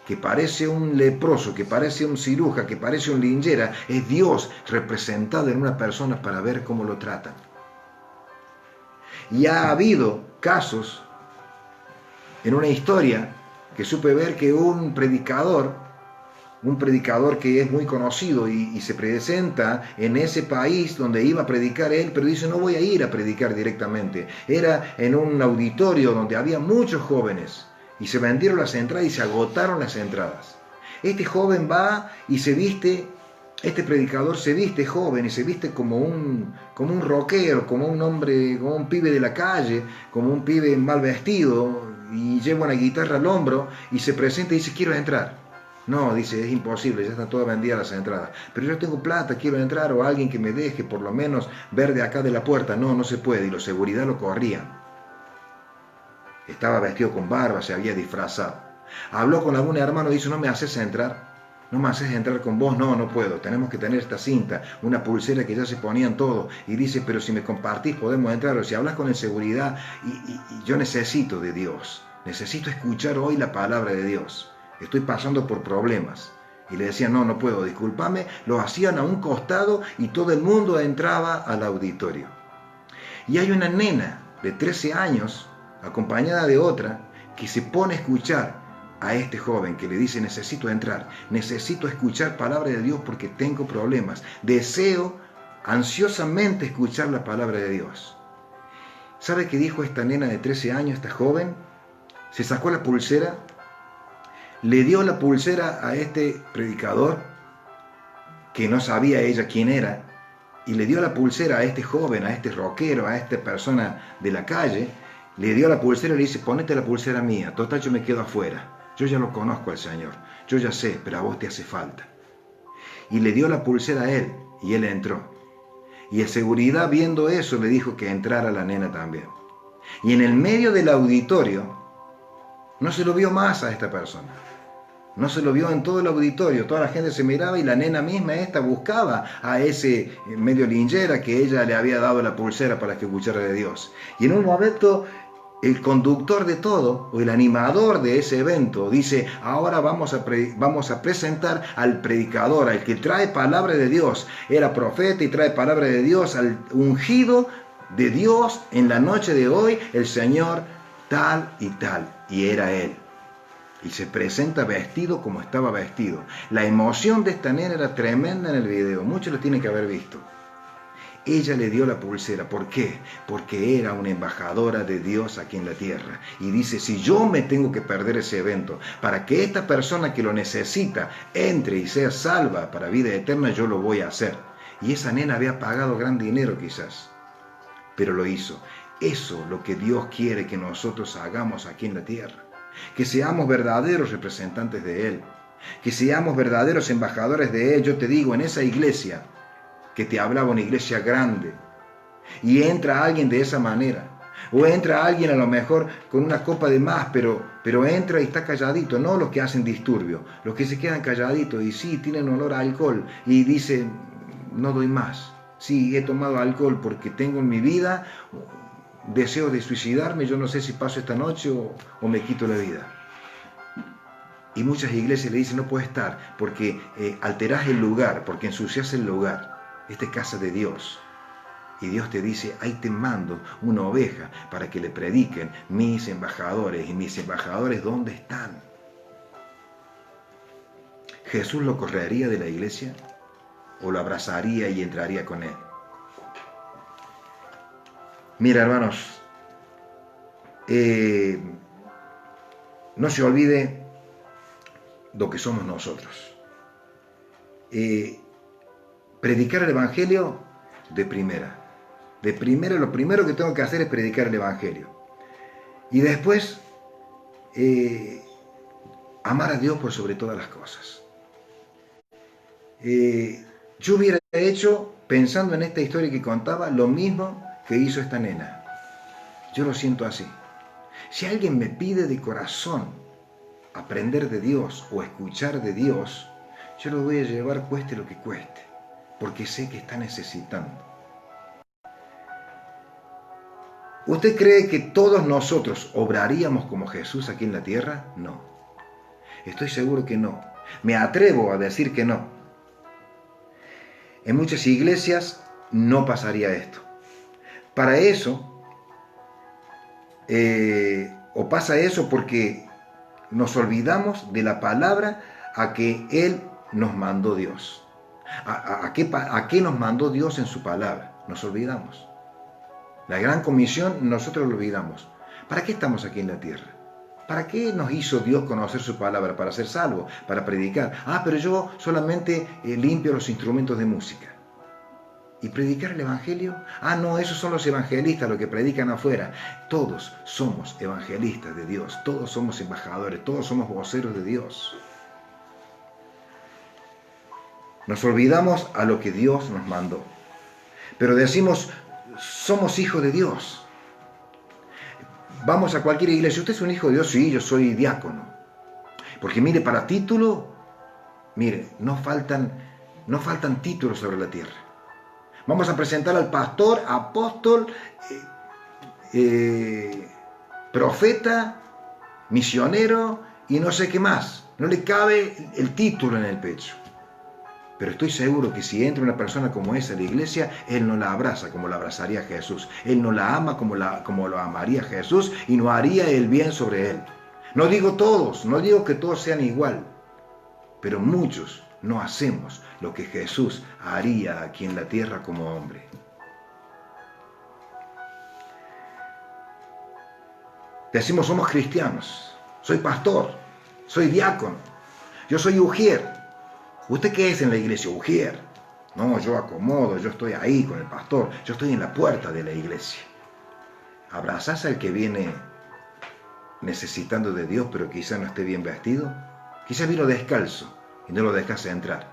que parece un leproso, que parece un ciruja, que parece un linchera, es Dios representado en una persona para ver cómo lo tratan. Y ha habido casos en una historia que supe ver que un predicador que es muy conocido y se presenta en ese país donde iba a predicar él, pero dice, no voy a ir a predicar directamente. Era en un auditorio donde había muchos jóvenes y se vendieron las entradas y se agotaron las entradas. Este joven va y se viste, este predicador se viste joven y se viste como un rockero, como un hombre, como un pibe de la calle, como un pibe mal vestido, y lleva una guitarra al hombro y se presenta y dice, quiero entrar. No, dice, es imposible, ya están todas vendidas las entradas. Pero yo tengo plata, quiero entrar, o alguien que me deje por lo menos ver de acá de la puerta. No, no se puede, y los seguridad lo corrían. Estaba vestido con barba, se había disfrazado. Habló con algún hermano y dice, no me haces entrar. No me haces entrar con vos, no puedo, tenemos que tener esta cinta, una pulsera que ya se ponían todo, y dice, pero si me compartís podemos entrar, o si hablas con el seguridad, y yo necesito de Dios, necesito escuchar hoy la palabra de Dios, estoy pasando por problemas. Y le decían, no puedo, discúlpame, lo hacían a un costado y todo el mundo entraba al auditorio. Y hay una nena de 13 años, acompañada de otra, que se pone a escuchar a este joven que le dice, necesito entrar, necesito escuchar palabra de Dios porque tengo problemas, deseo ansiosamente escuchar la palabra de Dios. ¿Sabe qué dijo esta nena de 13 años, esta joven? Se sacó la pulsera, le dio la pulsera a este predicador, que no sabía ella quién era, y le dio la pulsera a este joven, a este rockero, a esta persona de la calle, le dio la pulsera y le dice, ponete la pulsera mía, total yo me quedo afuera, yo ya lo conozco al Señor, yo ya sé, pero a vos te hace falta. Y le dio la pulsera a él, y él entró. Y el seguridad, viendo eso, le dijo que entrara la nena también. Y en el medio del auditorio, no se lo vio más a esta persona. No se lo vio en todo el auditorio, toda la gente se miraba y la nena misma esta buscaba a ese medio linchera que ella le había dado la pulsera para que escuchara de Dios. Y en un momento el conductor de todo, o el animador de ese evento, dice, ahora vamos a presentar al predicador, al que trae palabra de Dios. Era profeta y trae palabra de Dios, al ungido de Dios en la noche de hoy, el Señor tal y tal. Y era él. Y se presenta vestido como estaba vestido. La emoción de esta nena era tremenda en el video. Muchos lo tienen que haber visto. Ella le dio la pulsera. ¿Por qué? Porque era una embajadora de Dios aquí en la tierra. Y dice, si yo me tengo que perder ese evento para que esta persona que lo necesita entre y sea salva para vida eterna, yo lo voy a hacer. Y esa nena había pagado gran dinero quizás, pero lo hizo. Eso es lo que Dios quiere que nosotros hagamos aquí en la tierra. Que seamos verdaderos representantes de Él, que seamos verdaderos embajadores de Él. Yo te digo, en esa iglesia que te hablaba, una iglesia grande, y entra alguien de esa manera, o entra alguien a lo mejor con una copa de más, pero entra y está calladito, no los que hacen disturbio, los que se quedan calladitos y sí, tienen olor a alcohol y dicen, no doy más, sí, he tomado alcohol porque tengo en mi vida deseo de suicidarme, yo no sé si paso esta noche o me quito la vida. Y muchas iglesias le dicen, no puede estar, porque alterás el lugar, porque ensucias el lugar. Esta es casa de Dios. Y Dios te dice, ahí te mando una oveja para que le prediquen mis embajadores. ¿Y mis embajadores dónde están? ¿Jesús lo correría de la iglesia? ¿O lo abrazaría y entraría con él? Mira, hermanos, no se olvide lo que somos nosotros. Predicar el Evangelio de primera. De primera, lo primero que tengo que hacer es predicar el Evangelio. Y después, amar a Dios por sobre todas las cosas. Yo hubiera hecho, pensando en esta historia que contaba, lo mismo que hizo esta nena. Yo lo siento así. Si alguien me pide de corazón aprender de Dios o escuchar de Dios, yo lo voy a llevar cueste lo que cueste, porque sé que está necesitando. ¿Usted cree que todos nosotros obraríamos como Jesús aquí en la tierra? No. Estoy seguro que no. Me atrevo a decir que no. En muchas iglesias no pasaría esto. Para eso, o pasa eso porque nos olvidamos de la palabra a que Él nos mandó Dios. ¿A qué nos mandó Dios en su palabra? Nos olvidamos. La gran comisión nosotros lo olvidamos. ¿Para qué estamos aquí en la tierra? ¿Para qué nos hizo Dios conocer su palabra? Para ser salvos, para predicar. Pero yo solamente limpio los instrumentos de música. ¿Y predicar el Evangelio? No, esos son los evangelistas, los que predican afuera. Todos somos evangelistas de Dios, todos somos embajadores, todos somos voceros de Dios. Nos olvidamos a lo que Dios nos mandó. Pero decimos, somos hijos de Dios. Vamos a cualquier iglesia, ¿usted es un hijo de Dios? Sí, yo soy diácono. Porque mire, para título, mire, no faltan títulos sobre la tierra. Vamos a presentar al pastor, apóstol, profeta, misionero y no sé qué más. No le cabe el título en el pecho. Pero estoy seguro que si entra una persona como esa a la iglesia, él no la abraza como la abrazaría Jesús. Él no la ama como lo amaría Jesús y no haría el bien sobre él. No digo todos, no digo que todos sean igual, pero muchos no hacemos lo que Jesús haría aquí en la tierra como hombre. Decimos, somos cristianos. Soy pastor. Soy diácono. Yo soy ujier. ¿Usted qué es en la iglesia? Ujier. No, yo acomodo, yo estoy ahí con el pastor. Yo estoy en la puerta de la iglesia. ¿Abrazás al que viene necesitando de Dios, pero quizá no esté bien vestido? Quizá vino descalzo y no lo dejas entrar.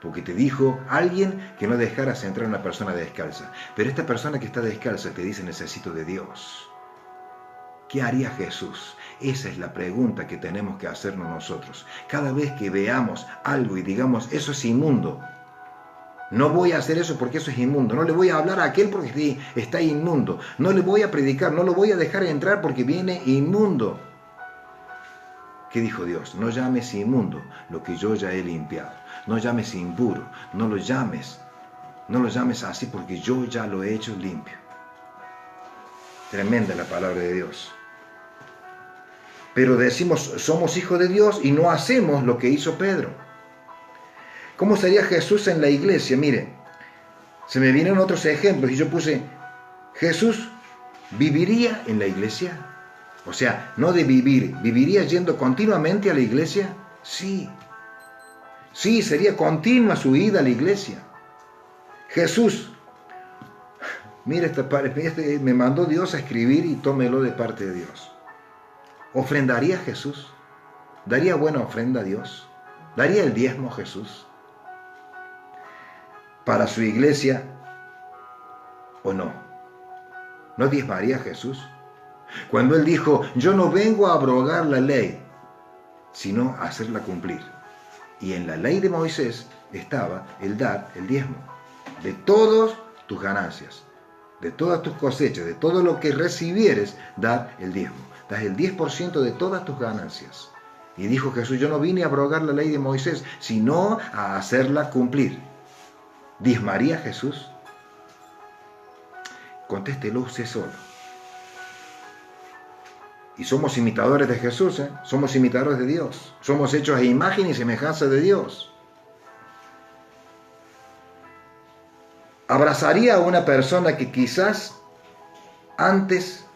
Porque te dijo alguien que no dejaras entrar a una persona descalza. Pero esta persona que está descalza te dice, necesito de Dios. ¿Qué haría Jesús? Esa es la pregunta que tenemos que hacernos nosotros. Cada vez que veamos algo y digamos, eso es inmundo. No voy a hacer eso porque eso es inmundo. No le voy a hablar a aquel porque está inmundo. No le voy a predicar, no lo voy a dejar entrar porque viene inmundo. ¿Qué dijo Dios? No llames inmundo lo que yo ya he limpiado. No llames impuro. No lo llames así porque yo ya lo he hecho limpio. Tremenda la palabra de Dios. Pero decimos, somos hijos de Dios y no hacemos lo que hizo Pedro. ¿Cómo sería Jesús en la iglesia? Mire, se me vienen otros ejemplos y yo puse, Jesús viviría en la iglesia. O sea, no de vivir, ¿viviría yendo continuamente a la iglesia? Sí. Sí, sería continua su ida a la iglesia. Jesús, mire, me mandó Dios a escribir y tómelo de parte de Dios. ¿Ofrendaría Jesús? ¿Daría buena ofrenda a Dios? ¿Daría el diezmo Jesús para su iglesia o no? ¿No diezmaría Jesús? Cuando Él dijo, yo no vengo a abrogar la ley, sino a hacerla cumplir. Y en la ley de Moisés estaba el dar el diezmo de todas tus ganancias, de todas tus cosechas, de todo lo que recibieres, dar el diezmo. Das el 10% de todas tus ganancias. Y dijo Jesús, yo no vine a abrogar la ley de Moisés, sino a hacerla cumplir. ¿Diezmaría Jesús? Contéstelo usted solo. Y somos imitadores de Jesús, ¿eh? Somos imitadores de Dios. Somos hechos a imagen y semejanza de Dios. ¿Abrazaría a una persona que quizás antes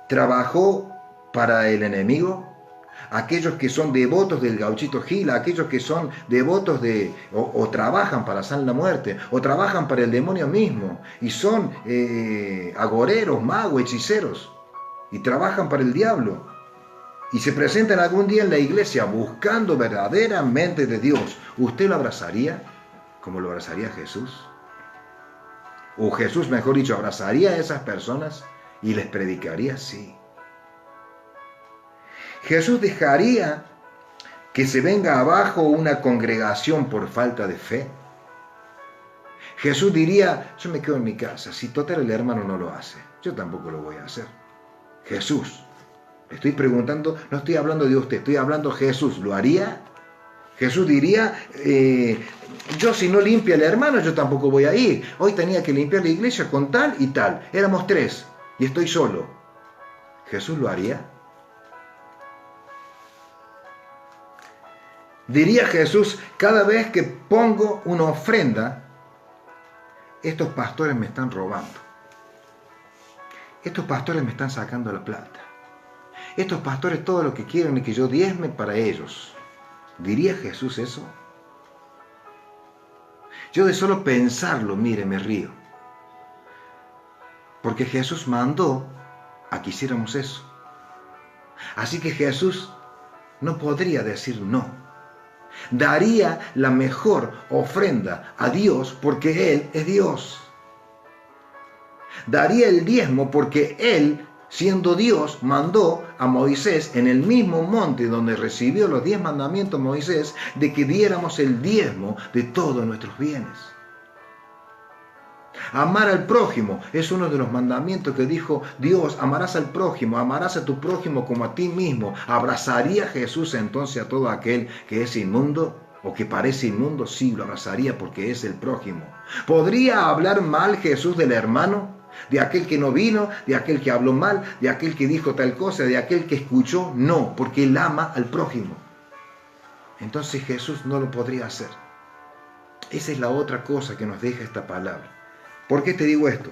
trabajó para el enemigo? Aquellos que son devotos del gauchito Gil, aquellos que son devotos o trabajan para San la Muerte, o trabajan para el demonio mismo, y son agoreros, magos, hechiceros, y trabajan para el diablo, y se presentan algún día en la iglesia buscando verdaderamente de Dios. ¿Usted lo abrazaría como lo abrazaría Jesús? O Jesús, mejor dicho, abrazaría a esas personas y les predicaría, sí. Jesús dejaría que se venga abajo una congregación por falta de fe. Jesús diría, yo me quedo en mi casa, si total el hermano no lo hace, yo tampoco lo voy a hacer. Jesús, le estoy preguntando, no estoy hablando de usted, estoy hablando de Jesús, ¿lo haría? Jesús diría, yo si no limpia el hermano, yo tampoco voy a ir. Hoy tenía que limpiar la iglesia con tal y tal. Éramos 3 y estoy solo. ¿Jesús lo haría? Diría Jesús, cada vez que pongo una ofrenda, estos pastores me están robando. Estos pastores me están sacando la plata. Estos pastores todo lo que quieren es que yo diezme para ellos. ¿Diría Jesús eso? Yo de solo pensarlo, mire, me río. Porque Jesús mandó a que hiciéramos eso. Así que Jesús no podría decir no. Daría la mejor ofrenda a Dios porque Él es Dios. Daría el diezmo porque Él, siendo Dios, mandó a Moisés en el mismo monte donde recibió los 10 mandamientos Moisés, de que diéramos el diezmo de todos nuestros bienes. Amar al prójimo es uno de los mandamientos que dijo Dios, amarás al prójimo, amarás a tu prójimo como a ti mismo. ¿Abrazaría Jesús entonces a todo aquel que es inmundo o que parece inmundo? Sí, lo abrazaría porque es el prójimo. ¿Podría hablar mal Jesús del hermano? ¿De aquel que no vino? ¿De aquel que habló mal? ¿De aquel que dijo tal cosa? ¿De aquel que escuchó? No, porque Él ama al prójimo. Entonces Jesús no lo podría hacer. Esa es la otra cosa que nos deja esta palabra. ¿Por qué te digo esto?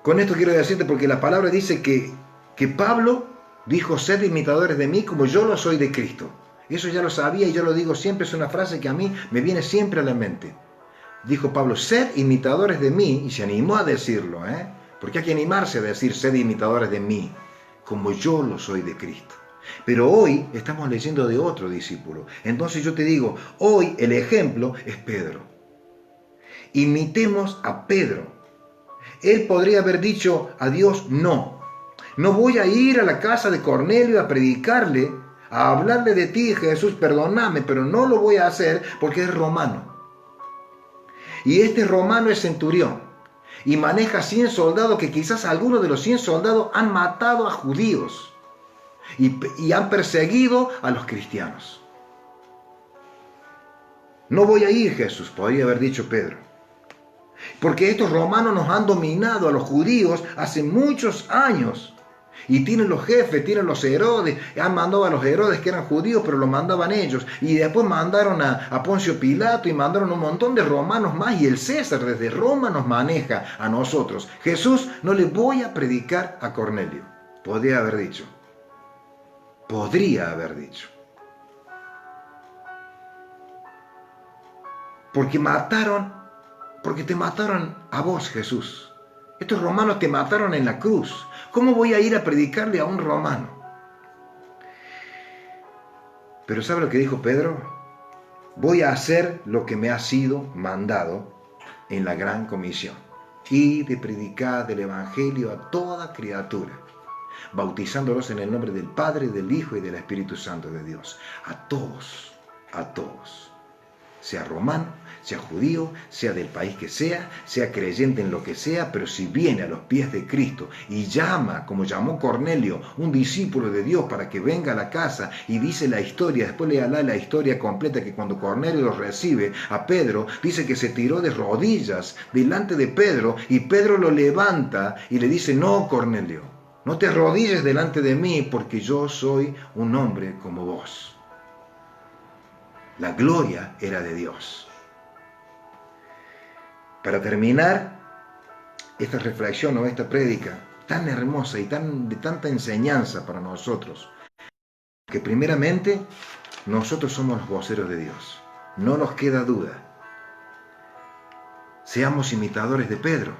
Con esto quiero decirte, porque la palabra dice que Pablo dijo, sed imitadores de mí como yo lo soy de Cristo. Eso ya lo sabía y yo lo digo siempre, es una frase que a mí me viene siempre a la mente. Dijo Pablo, sed imitadores de mí, y se animó a decirlo, porque hay que animarse a decir, sed imitadores de mí, como yo lo soy de Cristo. Pero hoy estamos leyendo de otro discípulo. Entonces yo te digo, hoy el ejemplo es Pedro. Imitemos a Pedro. Él podría haber dicho a Dios, no voy a ir a la casa de Cornelio a predicarle, a hablarle de ti, Jesús, perdóname, pero no lo voy a hacer porque es romano. Y este romano es centurión y maneja 100 soldados, que quizás algunos de los 100 soldados han matado a judíos y han perseguido a los cristianos. No voy a ir, Jesús, podría haber dicho Pedro, porque estos romanos nos han dominado a los judíos hace muchos años. Y tienen los jefes, tienen los Herodes, han mandado a los Herodes que eran judíos, pero los mandaban ellos. Y después mandaron a Poncio Pilato y mandaron un montón de romanos más. Y el César desde Roma nos maneja a nosotros. Jesús, no le voy a predicar a Cornelio. Podría haber dicho. Podría haber dicho. Porque te mataron a vos, Jesús. Estos romanos te mataron en la cruz. ¿Cómo voy a ir a predicarle a un romano? Pero ¿sabe lo que dijo Pedro? Voy a hacer lo que me ha sido mandado en la gran comisión. Y de predicar del evangelio a toda criatura, bautizándolos en el nombre del Padre, del Hijo y del Espíritu Santo de Dios. A todos. Sea romano, sea judío, sea del país que sea creyente en lo que sea, pero si viene a los pies de Cristo y llama, como llamó Cornelio, un discípulo de Dios para que venga a la casa y dice la historia, después léala la historia completa, que cuando Cornelio los recibe a Pedro, dice que se tiró de rodillas delante de Pedro y Pedro lo levanta y le dice, no, Cornelio, no te arrodilles delante de mí porque yo soy un hombre como vos. La gloria era de Dios. Para terminar esta reflexión o esta prédica tan hermosa y de tanta enseñanza para nosotros, que primeramente nosotros somos los voceros de Dios. No nos queda duda. Seamos imitadores de Pedro.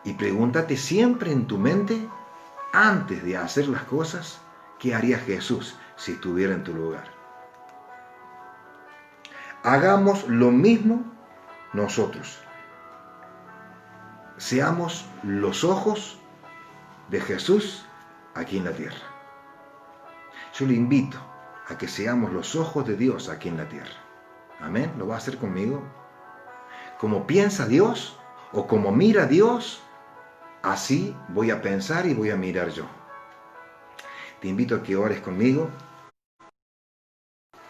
Y pregúntate siempre en tu mente, antes de hacer las cosas, ¿qué haría Jesús si estuviera en tu lugar? Hagamos lo mismo nosotros. Seamos los ojos de Jesús aquí en la tierra. Yo le invito a que seamos los ojos de Dios aquí en la tierra. Amén. ¿Lo va a hacer conmigo? Como piensa Dios o como mira Dios, así voy a pensar y voy a mirar yo. Te invito a que ores conmigo.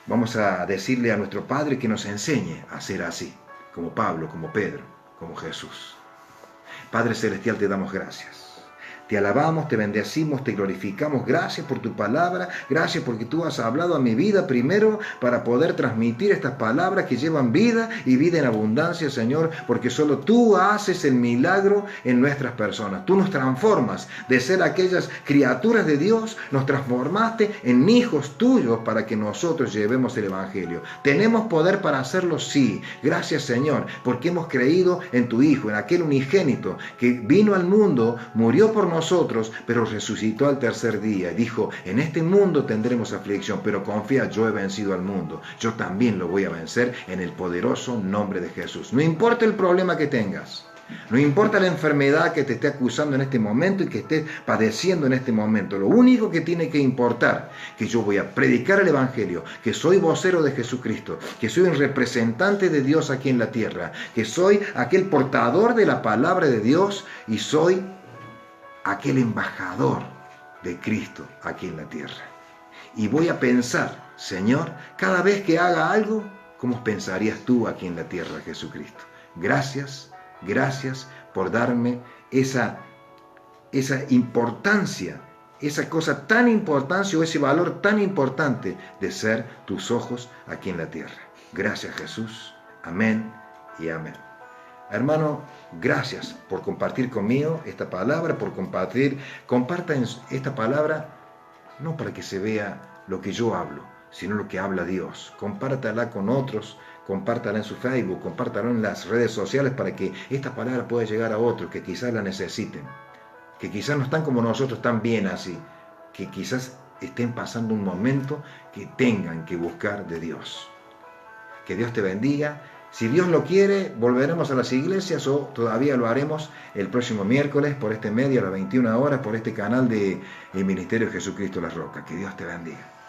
Vamos a decirle a nuestro Padre que nos enseñe a ser así, como Pablo, como Pedro, como Jesús. Padre Celestial, te damos gracias. Te alabamos, te bendecimos, te glorificamos. Gracias por tu palabra. Gracias porque tú has hablado a mi vida primero para poder transmitir estas palabras que llevan vida y vida en abundancia, Señor, porque solo tú haces el milagro en nuestras personas. Tú nos transformas de ser aquellas criaturas de Dios, nos transformaste en hijos tuyos para que nosotros llevemos el Evangelio. ¿Tenemos poder para hacerlo? Sí. Gracias, Señor, porque hemos creído en tu Hijo, en aquel unigénito que vino al mundo, murió por nosotros, pero resucitó al tercer día y dijo, en este mundo tendremos aflicción, pero confía, yo he vencido al mundo, yo también lo voy a vencer en el poderoso nombre de Jesús. No importa el problema que tengas, no importa la enfermedad que te esté acusando en este momento y que estés padeciendo en este momento, lo único que tiene que importar, que yo voy a predicar el Evangelio, que soy vocero de Jesucristo, que soy un representante de Dios aquí en la tierra, que soy aquel portador de la palabra de Dios y soy aquel embajador de Cristo aquí en la tierra. Y voy a pensar, Señor, cada vez que haga algo, ¿cómo pensarías tú aquí en la tierra, Jesucristo? Gracias por darme esa importancia, esa cosa tan importante o ese valor tan importante de ser tus ojos aquí en la tierra. Gracias, Jesús. Amén y amén. Hermano, gracias por compartir conmigo esta palabra, por compartan esta palabra, no para que se vea lo que yo hablo, sino lo que habla Dios. Compártala con otros, compártala en su Facebook, compártala en las redes sociales para que esta palabra pueda llegar a otros que quizás la necesiten, que quizás no están como nosotros tan bien así, que quizás estén pasando un momento que tengan que buscar de Dios. Que Dios te bendiga. Si Dios lo quiere, volveremos a las iglesias o todavía lo haremos el próximo miércoles por este medio a las 21 horas por este canal de el Ministerio de Jesucristo La Roca. Que Dios te bendiga.